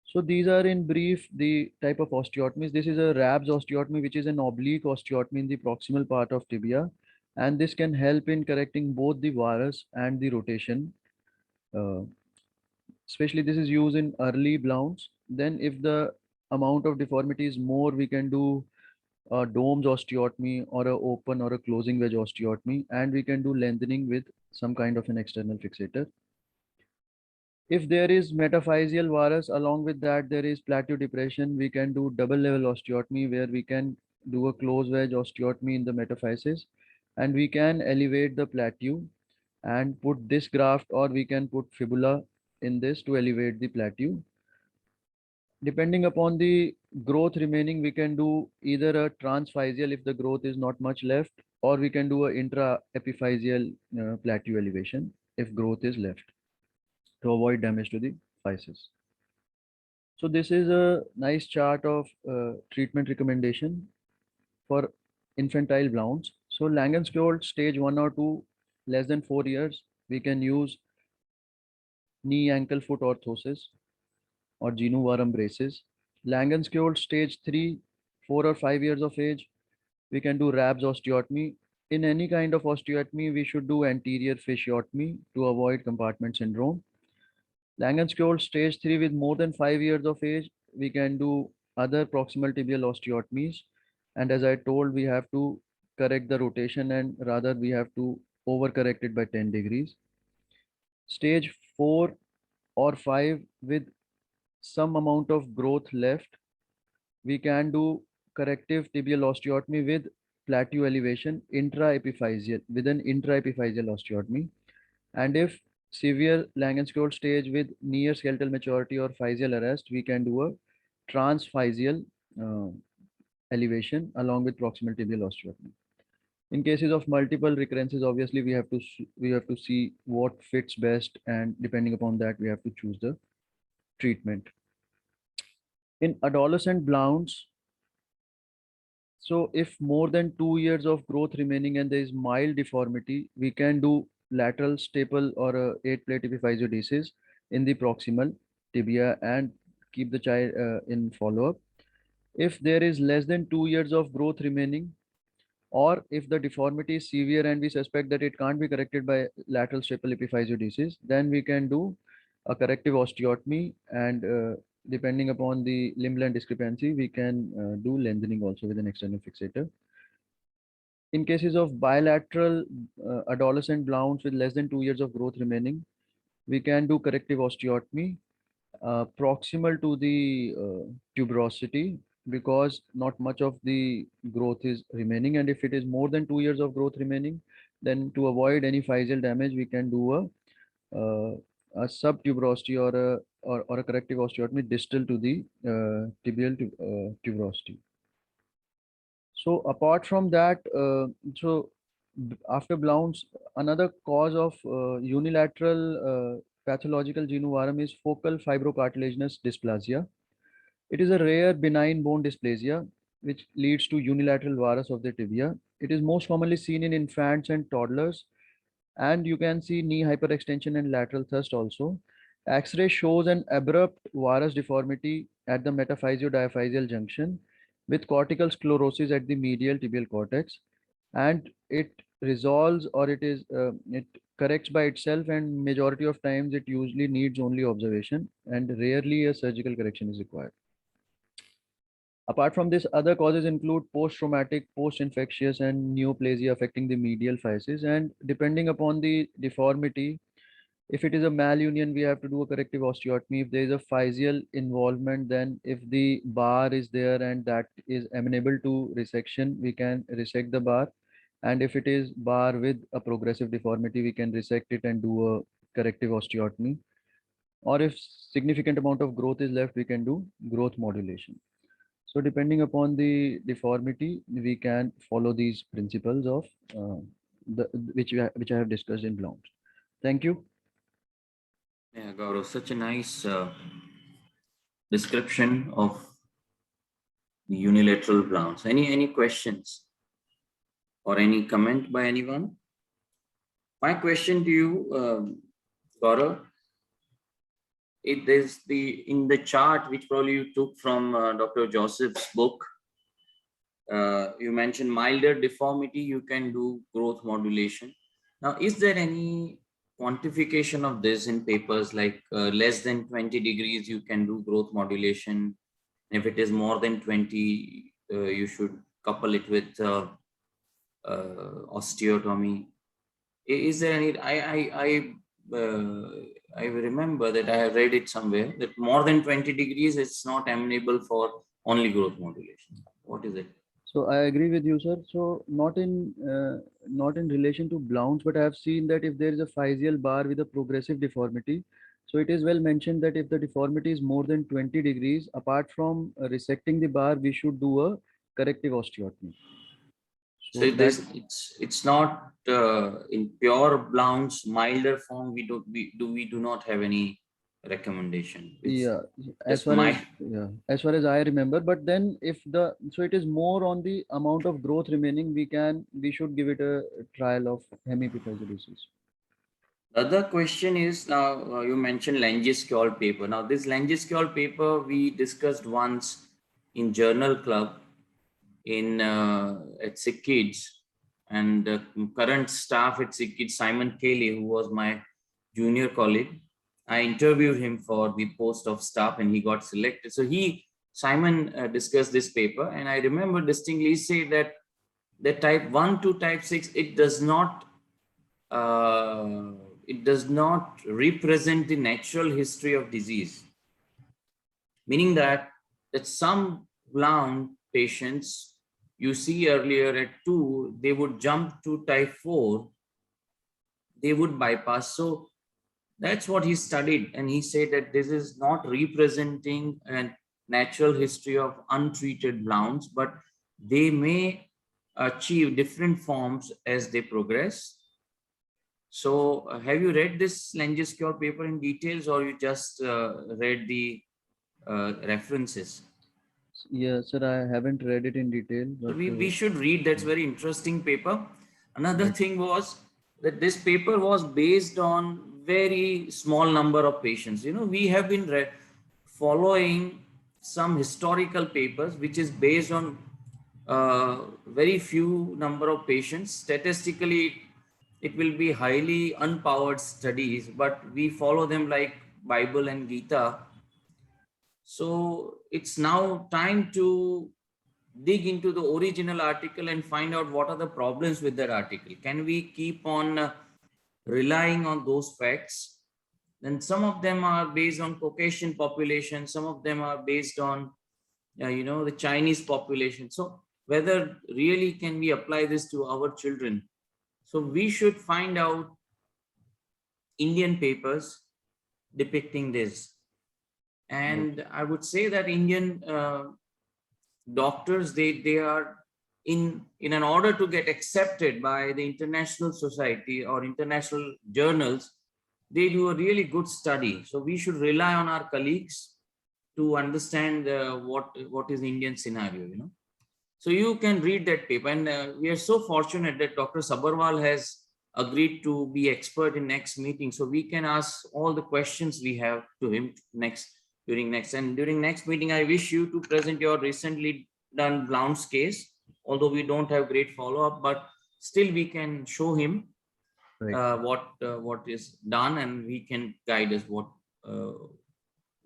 So these are in brief the type of osteotomies. This is a Rab's osteotomy, which is an oblique osteotomy in the proximal part of tibia. And this can help in correcting both the varus and the rotation. Especially this is used in early Blount's. Then if the amount of deformity is more, we can do a Dome's osteotomy or a open or a closing wedge osteotomy, and we can do lengthening with some kind of an external fixator. If there is metaphyseal varus, along with that there is plateau depression, we can do double level osteotomy where we can do a closed wedge osteotomy in the metaphysis and we can elevate the plateau and put this graft, or we can put fibula in this to elevate the plateau. Depending upon the growth remaining, we can do either a transphyseal if the growth is not much left, or we can do a intra-epiphyseal plateau elevation if growth is left to avoid damage to the physis. So this is a nice chart of treatment recommendation for infantile Blount's. So Langenskiöld stage 1 or 2, less than 4 years, we can use knee ankle foot orthosis or Genu Varam braces. Langenskiöld stage 3, 4 or 5 years of age, we can do Rab's osteotomy. In any kind of osteotomy, we should do anterior fasciotomy to avoid compartment syndrome. Langenskiöld stage 3 with more than 5 years of age, we can do other proximal tibial osteotomies. And as I told, we have to correct the rotation and rather we have to overcorrect it by 10 degrees. Stage 4 or 5 with some amount of growth left, we can do corrective tibial osteotomy with plateau elevation intra-epiphyseal with an intra-epiphyseal osteotomy. And if severe Langenskiöld stage with near skeletal maturity or physeal arrest, we can do a transphyseal elevation along with proximal tibial osteotomy. In cases of multiple recurrences, obviously we have to see what fits best, and depending upon that, we have to choose the treatment. In adolescent Blount's, so if more than 2 years of growth remaining and there is mild deformity, we can do lateral staple or a 8-plate epiphysiodesis in the proximal tibia and keep the child in follow-up. If there is less than 2 years of growth remaining, or if the deformity is severe and we suspect that it can't be corrected by lateral staple epiphysiodesis, then we can do a corrective osteotomy, and depending upon the limb length discrepancy, we can do lengthening also with an external fixator. In cases of bilateral adolescent Blount's with less than 2 years of growth remaining, we can do corrective osteotomy proximal to the tuberosity, because not much of the growth is remaining. And if it is more than 2 years of growth remaining, then to avoid any physeal damage, we can do a subtuberosity or a corrective osteotomy distal to the tibial tuberosity. So apart from that, after Blount's, another cause of unilateral pathological Genu Varam is focal fibrocartilaginous dysplasia. It is a rare benign bone dysplasia which leads to unilateral varus of the tibia. It is most commonly seen in infants and toddlers, and you can see knee hyperextension and lateral thrust also. X-ray shows an abrupt varus deformity at the metaphysio-diaphyseal junction with cortical sclerosis at the medial tibial cortex, and it resolves or it corrects by itself, and majority of times it usually needs only observation and rarely a surgical correction is required. Apart from this, other causes include post-traumatic, post-infectious, and neoplasia affecting the medial physis. And depending upon the deformity, if it is a malunion, we have to do a corrective osteotomy. If there is a physial involvement, then if the bar is there and that is amenable to resection, we can resect the bar. And if it is bar with a progressive deformity, we can resect it and do a corrective osteotomy. Or if significant amount of growth is left, we can do growth modulation. So depending upon the deformity, we can follow these principles of which I have discussed in Blount. Thank you. Yeah, Gaurav, such a nice description of the unilateral Blounts. Any questions or any comment by anyone? My question to you, Gaurav, it is in the chart which probably you took from Dr. Joseph's book. You mentioned milder deformity, you can do growth modulation. Now, is there any quantification of this in papers, like less than 20 degrees, you can do growth modulation? If it is more than 20, you should couple it with osteotomy. Is there any, I remember that I have read it somewhere that more than 20 degrees, it's not amenable for only growth modulation. What is it? So I agree with you, sir. So not in relation to Blounts, but I have seen that if there is a physial bar with a progressive deformity, so it is well mentioned that if the deformity is more than 20 degrees, apart from resecting the bar, we should do a corrective osteotomy. So it's not in pure Blount's milder form. We do not have any recommendation. Yeah, as far as I remember. But then if so it is more on the amount of growth remaining, we should give it a trial of hemiepiphyseal. The other question is, now you mentioned Langes-Kjol paper. Now this Langes-Kjol paper we discussed once in Journal Club at SickKids, and the current staff at SickKids, Simon Cayley, who was my junior colleague, I interviewed him for the post of staff and he got selected. So Simon discussed this paper, and I remember distinctly he said that the type 1 to type 6, it does not represent the natural history of disease, meaning that some Blount patients you see earlier at 2, they would jump to type 4, they would bypass. So that's what he studied, and he said that this is not representing a natural history of untreated Blounts, but they may achieve different forms as they progress. So have you read this Langes-Kjol paper in details, or you just read the references? Yes, sir, I haven't read it in detail. But we should read. That's very interesting paper. Another thing was that this paper was based on very small number of patients. You know, we have been following some historical papers which is based on very few number of patients. Statistically, it will be highly unpowered studies, but we follow them like Bible and Gita. So it's now time to dig into the original article and find out what are the problems with that article. Can we keep on relying on those facts? Then some of them are based on Caucasian population, some of them are based on the Chinese population. So whether really can we apply this to our children? So we should find out Indian papers depicting this. And I would say that Indian doctors, they are in an order to get accepted by the international society or international journals, they do a really good study. So we should rely on our colleagues to understand what is the Indian scenario, So you can read that paper, and we are so fortunate that Dr. Sabharwal has agreed to be expert in next meeting, so we can ask all the questions we have to him during next meeting. I wish you to present your recently done Blount's case, although we don't have great follow-up, but still we can show him Right. what is done, and he can guide us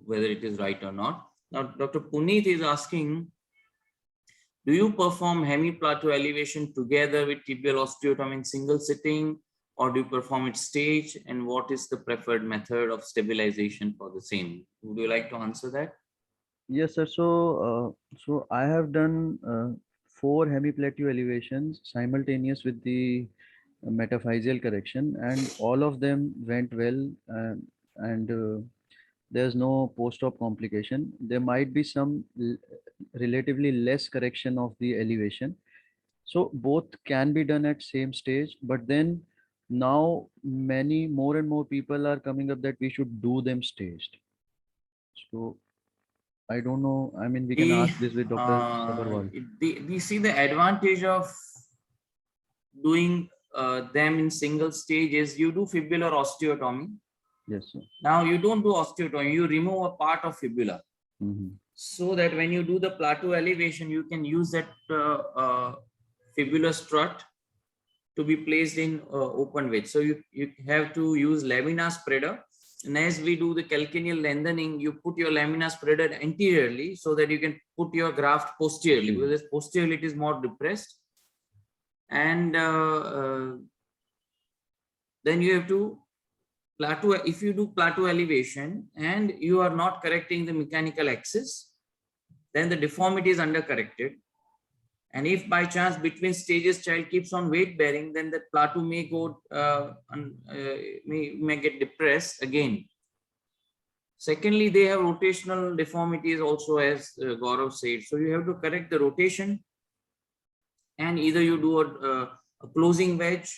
whether it is right or not. Now, Dr. Puneet is asking, do you perform hemiplateau elevation together with tibial osteotomy in single sitting, or do you perform it stage? And what is the preferred method of stabilization for the same? Would you like to answer that? Yes, sir. So I have done 4 hemiplateau elevations simultaneous with the metaphyseal correction, and all of them went well. And there's no post-op complication. There might be some relatively less correction of the elevation. So both can be done at same stage, but then now many more and more people are coming up that we should do them staged. So I don't know. I mean, we can ask this with Dr. Sabharwal. We see the advantage of doing them in single stage is you do fibular osteotomy. Yes, sir. Now you don't do osteotomy, you remove a part of fibula. So that when you do the plateau elevation, you can use that fibular strut to be placed in open wedge. So you have to use lamina spreader. And as we do the calcaneal lengthening, you put your lamina spreader anteriorly so that you can put your graft posteriorly, because posteriorly it is more depressed. And then you have to plateau. If you do plateau elevation and you are not correcting the mechanical axis, then the deformity is undercorrected. And if by chance between stages child keeps on weight bearing, then the plateau may go may get depressed again. Secondly, they have rotational deformities also, as Gaurav said. So you have to correct the rotation, and either you do a closing wedge,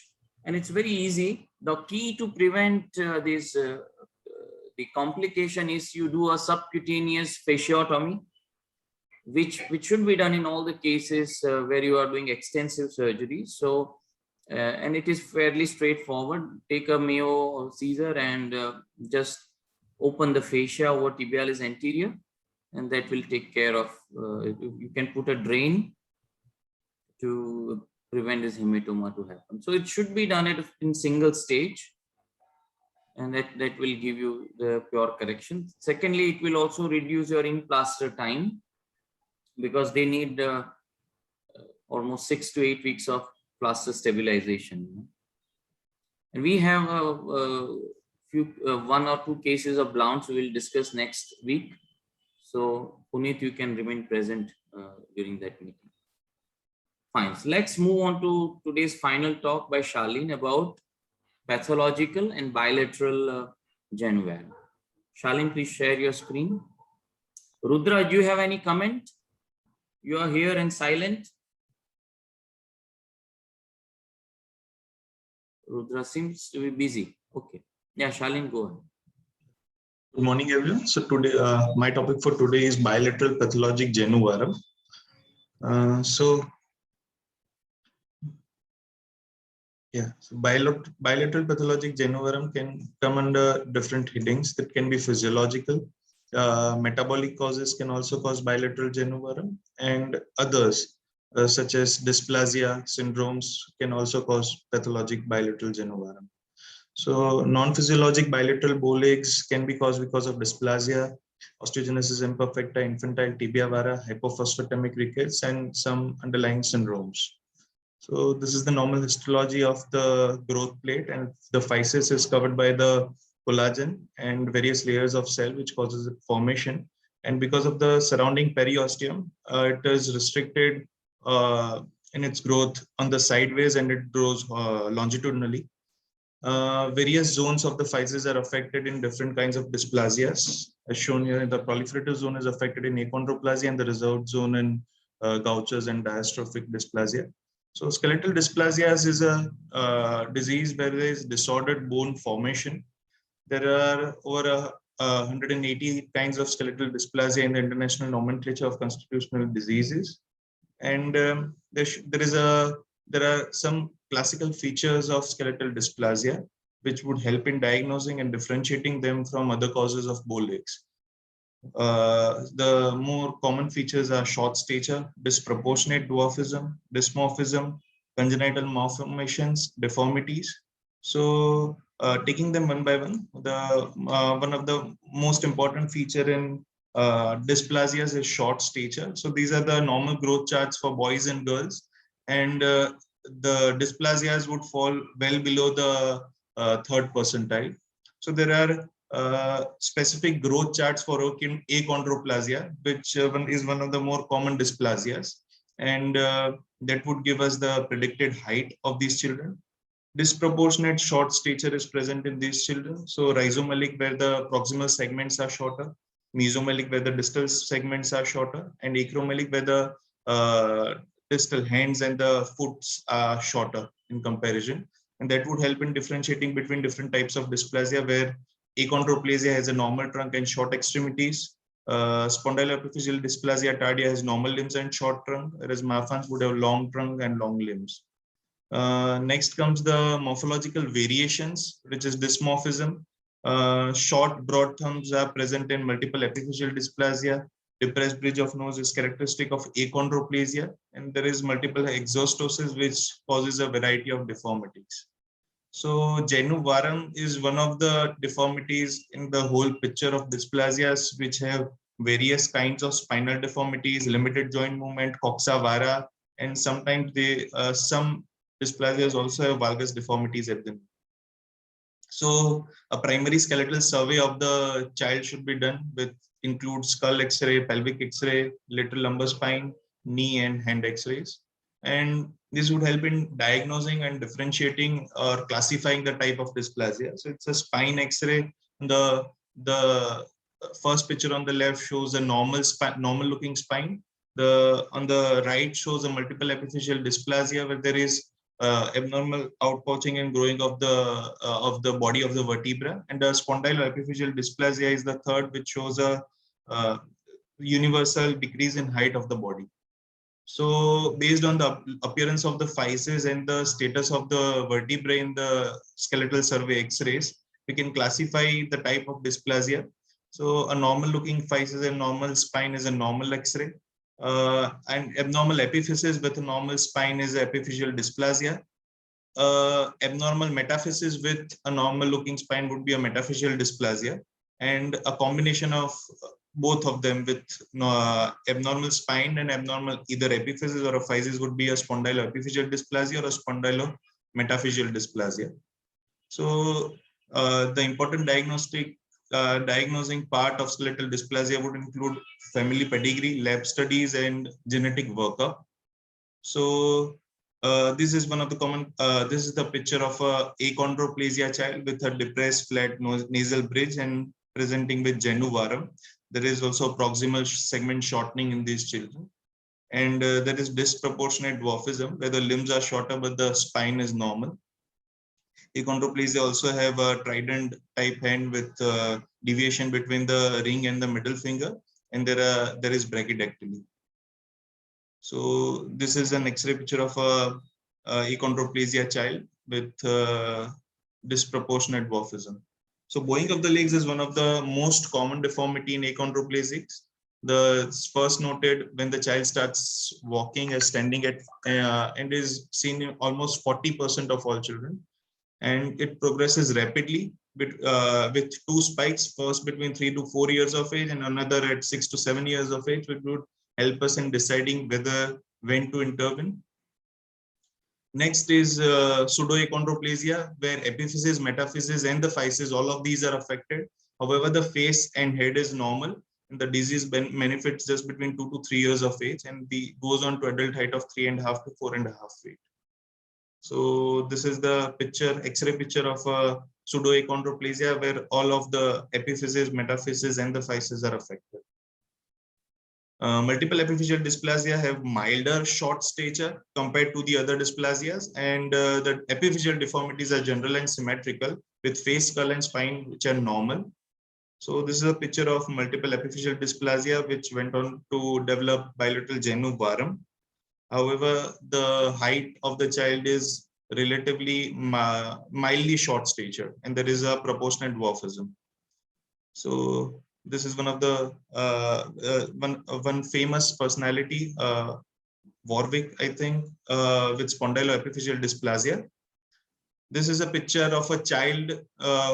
and it's very easy. The key to prevent the complication is you do a subcutaneous fasciotomy, which should be done in all the cases where you are doing extensive surgery. So, and it is fairly straightforward. Take a Mayo or Caesar and just open the fascia over tibialis anterior, and that will take care of, you can put a drain to prevent this hematoma to happen. So it should be done in single stage, and that will give you the pure correction. Secondly, it will also reduce your in-plaster time, because they need almost 6 to 8 weeks of plaster stabilization. And we have a few 1 or 2 cases of Blount's we will discuss next week. So Puneet, you can remain present during that meeting. Fine. So let's move on to today's final talk by Charlene about pathological and bilateral genu varum. Charlene, please share your screen. Rudra, do you have any comment? You are here and silent. Rudra seems to be busy. Okay. Yeah, Charlene, go ahead. Good morning, everyone. So today, my topic for today is bilateral pathologic genu varum. So bilateral pathologic genu varum can come under different headings that can be physiological. Metabolic causes can also cause bilateral genu varum, and others such as dysplasia syndromes can also cause pathologic bilateral genu varum. So non-physiologic bilateral bow legs can be caused because of dysplasia, osteogenesis imperfecta, infantile tibia vara, hypophosphatemic rickets, and some underlying syndromes. So this is the normal histology of the growth plate, and the physis is covered by the collagen and various layers of cell, which causes formation. And because of the surrounding periosteum, it is restricted in its growth on the sideways, and it grows longitudinally. Various zones of the physis are affected in different kinds of dysplasias. As shown here, the proliferative zone is affected in achondroplasia, and the reserved zone in Gaucher's and diastrophic dysplasia. So skeletal dysplasias is a disease where there is disordered bone formation. There are over 180 kinds of skeletal dysplasia in the international nomenclature of constitutional diseases, and there are some classical features of skeletal dysplasia which would help in diagnosing and differentiating them from other causes of bow legs. The more common features are short stature, disproportionate dwarfism, dysmorphism, congenital malformations, deformities. So taking them one by one, one of the most important feature in dysplasias is short stature. So these are the normal growth charts for boys and girls, and the dysplasias would fall well below the third percentile. So there are specific growth charts for achondroplasia, which is one of the more common dysplasias, and that would give us the predicted height of these children. Disproportionate short stature is present in these children. So rhizomelic, where the proximal segments are shorter, mesomelic, where the distal segments are shorter, and acromelic, where the distal hands and the foots are shorter in comparison. And that would help in differentiating between different types of dysplasia, where achondroplasia has a normal trunk and short extremities. Spondyloepiphyseal dysplasia tardia has normal limbs and short trunk, whereas Marfan's would have long trunk and long limbs. Next comes the morphological variations, which is dysmorphism. Short, broad thumbs are present in multiple epiphyseal dysplasia. Depressed bridge of nose is characteristic of achondroplasia, and there is multiple exostosis, which causes a variety of deformities. So Genu varum is one of the deformities in the whole picture of dysplasias, which have various kinds of spinal deformities, limited joint movement, coxa vara, and sometimes some dysplasias also have valgus deformities at them. So a primary skeletal survey of the child should be done, with include skull X-ray, pelvic X-ray, lateral lumbar spine, knee and hand X-rays. And this would help in diagnosing and differentiating or classifying the type of dysplasia. So it's a spine X-ray. The first picture on the left shows a normal looking spine. On the right shows a multiple epiphyseal dysplasia, where there is abnormal outpouching and growing of the body of the vertebra, and the spondyloepiphyseal dysplasia is the third, which shows a universal decrease in height of the body. So based on the appearance of the physis and the status of the vertebrae in the skeletal survey X-rays, we can classify the type of dysplasia. So a normal looking physis and normal spine is a normal X-ray. And abnormal epiphysis with a normal spine is epiphyseal dysplasia. Abnormal metaphysis with a normal looking spine would be a metaphyseal dysplasia, and a combination of both of them with abnormal spine and abnormal either epiphysis or a physis would be a spondyloepiphyseal dysplasia or a spondylometaphyseal dysplasia. So the important diagnosing part of skeletal dysplasia would include family pedigree, lab studies, and genetic workup. So this is one of the common, this is the picture of a achondroplasia child with a depressed flat nasal bridge and presenting with Genu varum. There is also proximal segment shortening in these children. And there is disproportionate dwarfism, where the limbs are shorter but the spine is normal. Achondroplasia also have a trident type hand with deviation between the ring and the middle finger, and there is brachydactyly. So this is an X-ray picture of a achondroplasia child with disproportionate dwarfism. So bowing of the legs is one of the most common deformity in achondroplasics. The first noted when the child starts walking as standing at and is seen in almost 40% of all children, and it progresses rapidly with two spikes, first between 3 to 4 years of age and another at 6 to 7 years of age, which would help us in deciding when to intervene. Next is pseudoachondroplasia, where epiphysis, metaphysis, and the physis, all of these are affected. However, the face and head is normal, and the disease manifests just between 2 to 3 years of age, and goes on to adult height of 3.5 to 4.5 feet. So this is the picture, X-ray picture of a pseudoachondroplasia, where all of the epiphysis, metaphysis, and the physis are affected. Multiple epiphyseal dysplasia have milder short stature compared to the other dysplasias, and the epiphyseal deformities are general and symmetrical, with face, skull, and spine which are normal. So this is a picture of multiple epiphyseal dysplasia, which went on to develop bilateral Genu varum. However, the height of the child is relatively mildly short stature, and there is a proportionate dwarfism. So this is one of the one famous personality Warwick, I think, with spondyloepiphyseal dysplasia. This is a picture of a child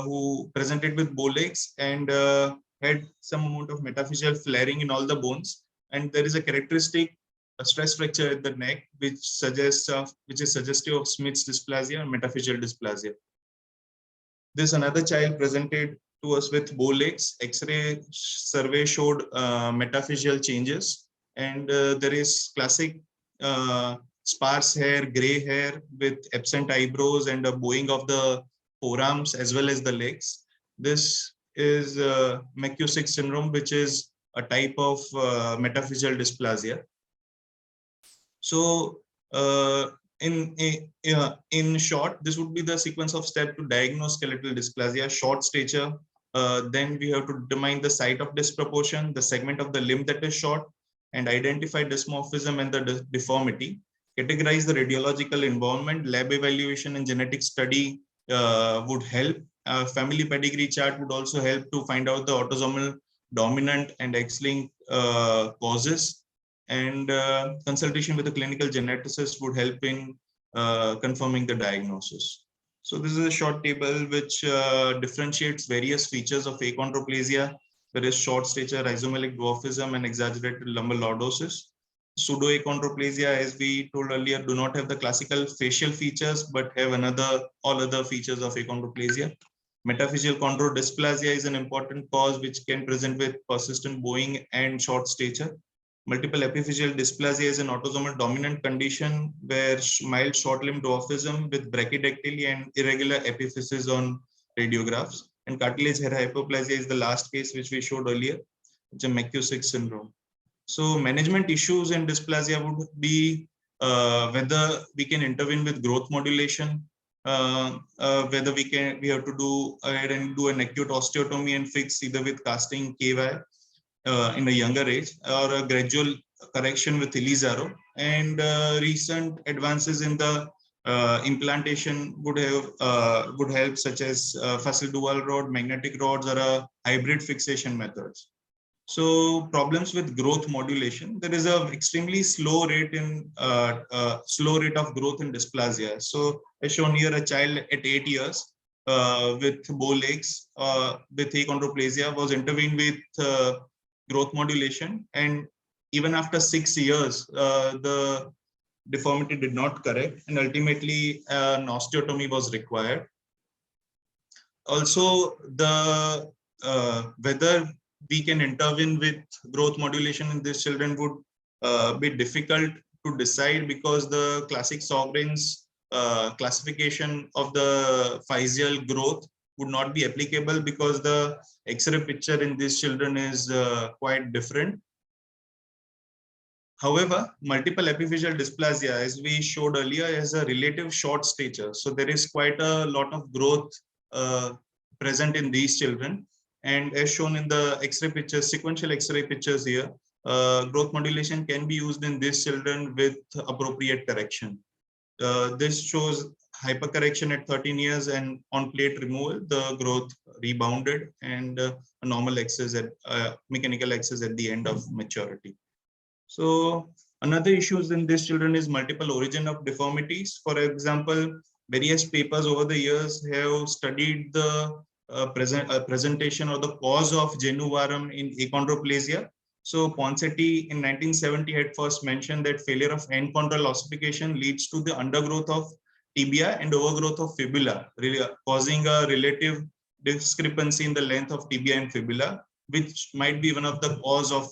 who presented with bow legs and had some amount of metaphyseal flaring in all the bones. And there is a characteristic stress fracture at the neck, which is suggestive of Smith's dysplasia and metaphyseal dysplasia. This another child presented to us with bow legs. X-ray survey showed metaphyseal changes, and there is classic sparse hair, gray hair with absent eyebrows and a bowing of the forearms as well as the legs. This is McKusick syndrome, which is a type of metaphyseal dysplasia. So in short, this would be the sequence of steps to diagnose skeletal dysplasia: short stature, then we have to determine the site of disproportion, the segment of the limb that is short, and identify dysmorphism and the deformity. Categorize the radiological involvement. Lab evaluation and genetic study would help. Family pedigree chart would also help to find out the autosomal dominant and X-linked causes. And consultation with a clinical geneticist would help in confirming the diagnosis. So this is a short table which differentiates various features of achondroplasia. There is short stature, rhizomelic dwarfism, and exaggerated lumbar lordosis. Pseudoachondroplasia, as we told earlier, do not have the classical facial features, but have all other features of achondroplasia. Metaphyseal chondrodysplasia is an important cause which can present with persistent bowing and short stature. Multiple epiphyseal dysplasia is an autosomal dominant condition where mild short-limb dwarfism with brachydactyly and irregular epiphyses on radiographs. And cartilage hair hypoplasia is the last case which we showed earlier, which is a McKusick syndrome. So management issues in dysplasia would be whether we can intervene with growth modulation, whether we have to do ahead and do an acute osteotomy and fix either with casting KY in a younger age, or a gradual correction with Ilizarro. And recent advances in the implantation would help, such as facile dual rod, magnetic rods, or a hybrid fixation methods. So problems with growth modulation, there is a extremely slow rate of growth in dysplasia. So as shown here, a child at 8 years with bow legs with achondroplasia was intervened with growth modulation, and even after 6 years, the deformity did not correct, and ultimately an osteotomy was required. Also, the whether we can intervene with growth modulation in these children would be difficult to decide, because the classic Sjogren's classification of the physeal growth would not be applicable, because the X-ray picture in these children is quite different. However, multiple epiphyseal dysplasia, as we showed earlier, has a relative short stature. So there is quite a lot of growth present in these children. And as shown in the X-ray pictures, sequential X-ray pictures here, growth modulation can be used in these children with appropriate correction. This shows hypercorrection at 13 years, and on plate removal, the growth rebounded, and a normal axis at mechanical axis at the end of maturity. So another issues in these children is multiple origin of deformities. For example, various papers over the years have studied the presentation or the cause of genu varum in achondroplasia. So Ponseti in 1970 had first mentioned that failure of end chondral ossification leads to the undergrowth of tibia and overgrowth of fibula, causing a relative discrepancy in the length of tibia and fibula, which might be one of the cause of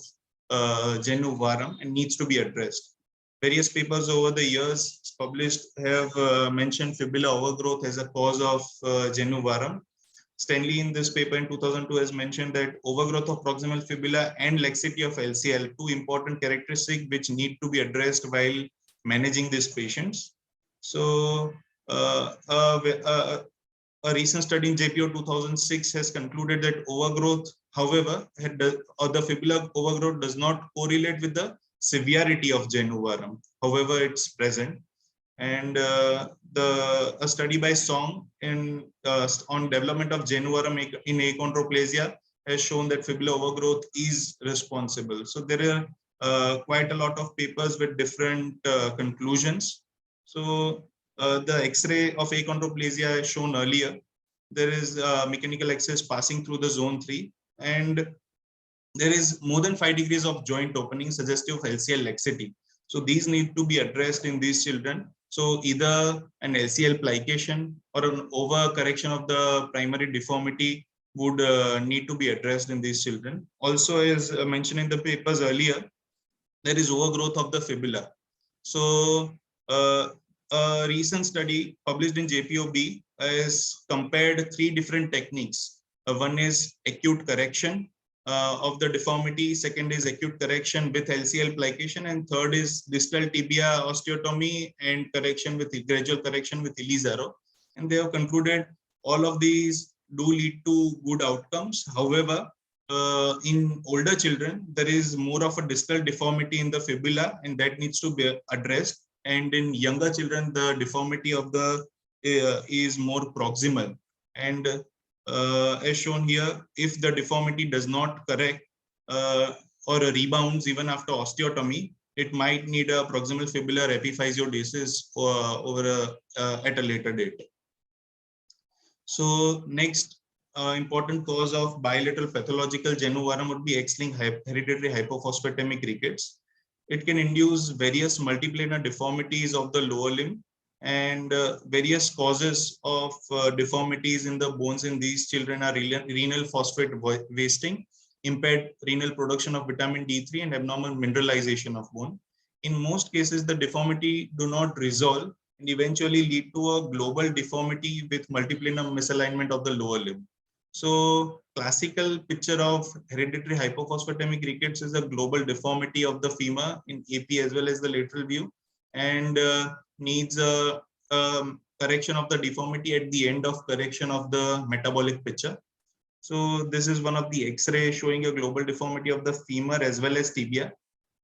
genu varum and needs to be addressed. Various papers over the years published have mentioned fibula overgrowth as a cause of genu varum. Stanley in this paper in 2002 has mentioned that overgrowth of proximal fibula and laxity of LCL, two important characteristics which need to be addressed while managing these patients. So a recent study in JPO 2006 has concluded that overgrowth, however, the fibular overgrowth does not correlate with the severity of genu varum. However, it's present. And a study by Song on development of genu varum in achondroplasia has shown that fibular overgrowth is responsible. So there are quite a lot of papers with different conclusions. So the X-ray of achondroplasia is shown earlier. There is mechanical access passing through the zone 3, and there is more than 5 degrees of joint opening suggestive of LCL laxity. So these need to be addressed in these children. So either an LCL plication or an overcorrection of the primary deformity would need to be addressed in these children. Also, as mentioned in the papers earlier, there is overgrowth of the fibula. So a recent study published in JPOB has compared 3 different techniques. One is acute correction of the deformity, second is acute correction with LCL plication, and third is distal tibia osteotomy and correction with gradual correction with Elizaro. And they have concluded all of these do lead to good outcomes. However, in older children, there is more of a distal deformity in the fibula, and that needs to be addressed. And in younger children, the deformity of the is more proximal. And as shown here, if the deformity does not correct or rebounds even after osteotomy, it might need a proximal fibular epiphysiodesis at a later date. So next, important cause of bilateral pathological Genu varum would be X-linked hereditary hypophosphatemic rickets. It can induce various multiplanar deformities of the lower limb, and various causes of deformities in the bones in these children are renal phosphate wasting, impaired renal production of vitamin D3, and abnormal mineralization of bone. In most cases, the deformity do not resolve and eventually lead to a global deformity with multiplanar misalignment of the lower limb. So classical picture of hereditary hypophosphatemic rickets is a global deformity of the femur in AP as well as the lateral view, and needs a correction of the deformity at the end of correction of the metabolic picture. So this is one of the X-ray showing a global deformity of the femur as well as tibia,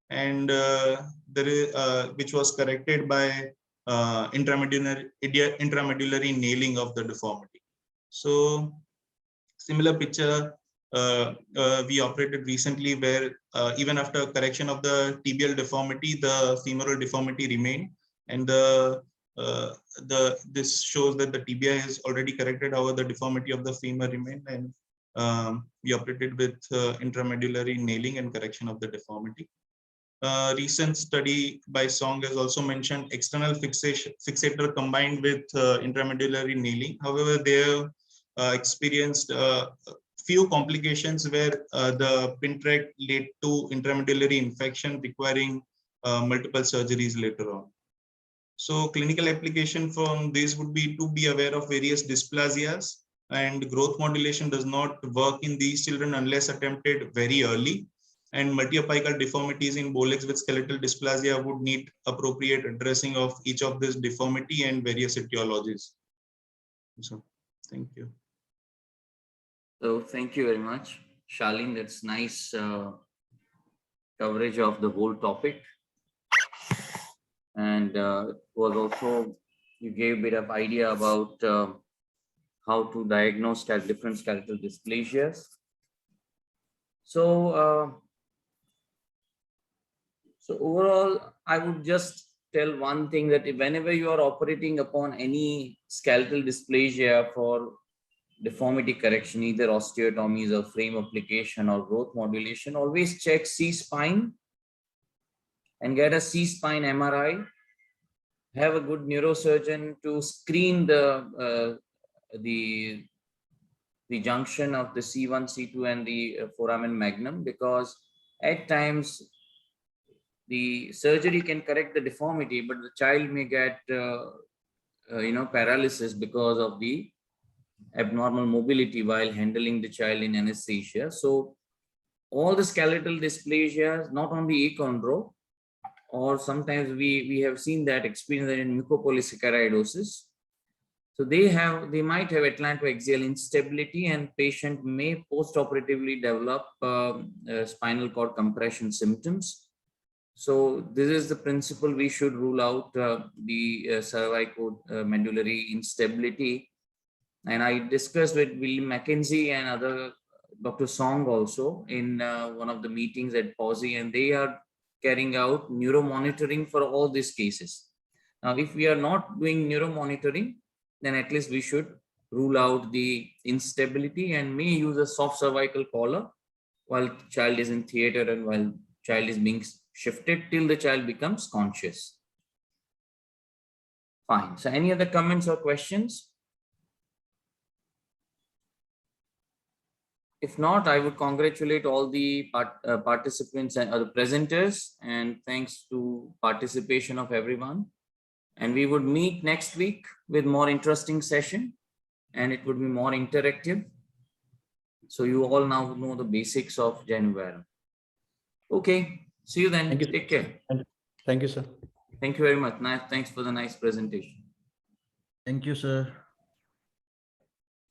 and there is which was corrected by intramedullary nailing of the deformity. So similar picture we operated recently, where even after correction of the tibial deformity, the femoral deformity remained, and this shows that the tibia is already corrected, however the deformity of the femur remained, and we operated with intramedullary nailing and correction of the deformity. Recent study by Song has also mentioned external fixator combined with intramedullary nailing. However, they have experienced few complications where the pin track led to intramedullary infection requiring multiple surgeries later on. So clinical application from this would be to be aware of various dysplasias, and growth modulation does not work in these children unless attempted very early. And multiapical deformities in Bolex with skeletal dysplasia would need appropriate addressing of each of this deformity and various etiologies. So, thank you. So thank you very much, Shalin. That's nice coverage of the whole topic. And it was also, you gave a bit of idea about how to diagnose different skeletal dysplasias. So, so overall, I would just tell one thing, that whenever you are operating upon any skeletal dysplasia for deformity correction, either osteotomies or frame application or growth modulation, always check C-spine and get a C-spine MRI. Have a good neurosurgeon to screen the junction of the C1, C2 and the foramen magnum, because at times the surgery can correct the deformity, but the child may get paralysis because of the abnormal mobility while handling the child in anesthesia. So all the skeletal dysplasias, not only achondro, or sometimes we have seen that experience in mucopolysaccharidosis. So they might have atlantoaxial instability, and patient may post-operatively develop spinal cord compression symptoms. So this is the principle we should rule out the cervicomedullary instability. And I discussed with William Mackenzie and other Dr. Song also in one of the meetings at POSI, and they are carrying out neuromonitoring for all these cases. Now, if we are not doing neuromonitoring, then at least we should rule out the instability and may use a soft cervical collar while child is in theater and while child is being shifted till the child becomes conscious. Fine. So any other comments or questions? If not, I would congratulate all the participants and the presenters, and thanks to participation of everyone. And we would meet next week with more interesting session, and it would be more interactive. So you all now know the basics of Jenu Varam. Okay, see you then. Thank you. Take care. Thank you, sir. Thank you very much. Nice. Thanks for the nice presentation. Thank you, sir.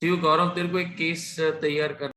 See you, Gaurav. तेरे को एक case तैयार कर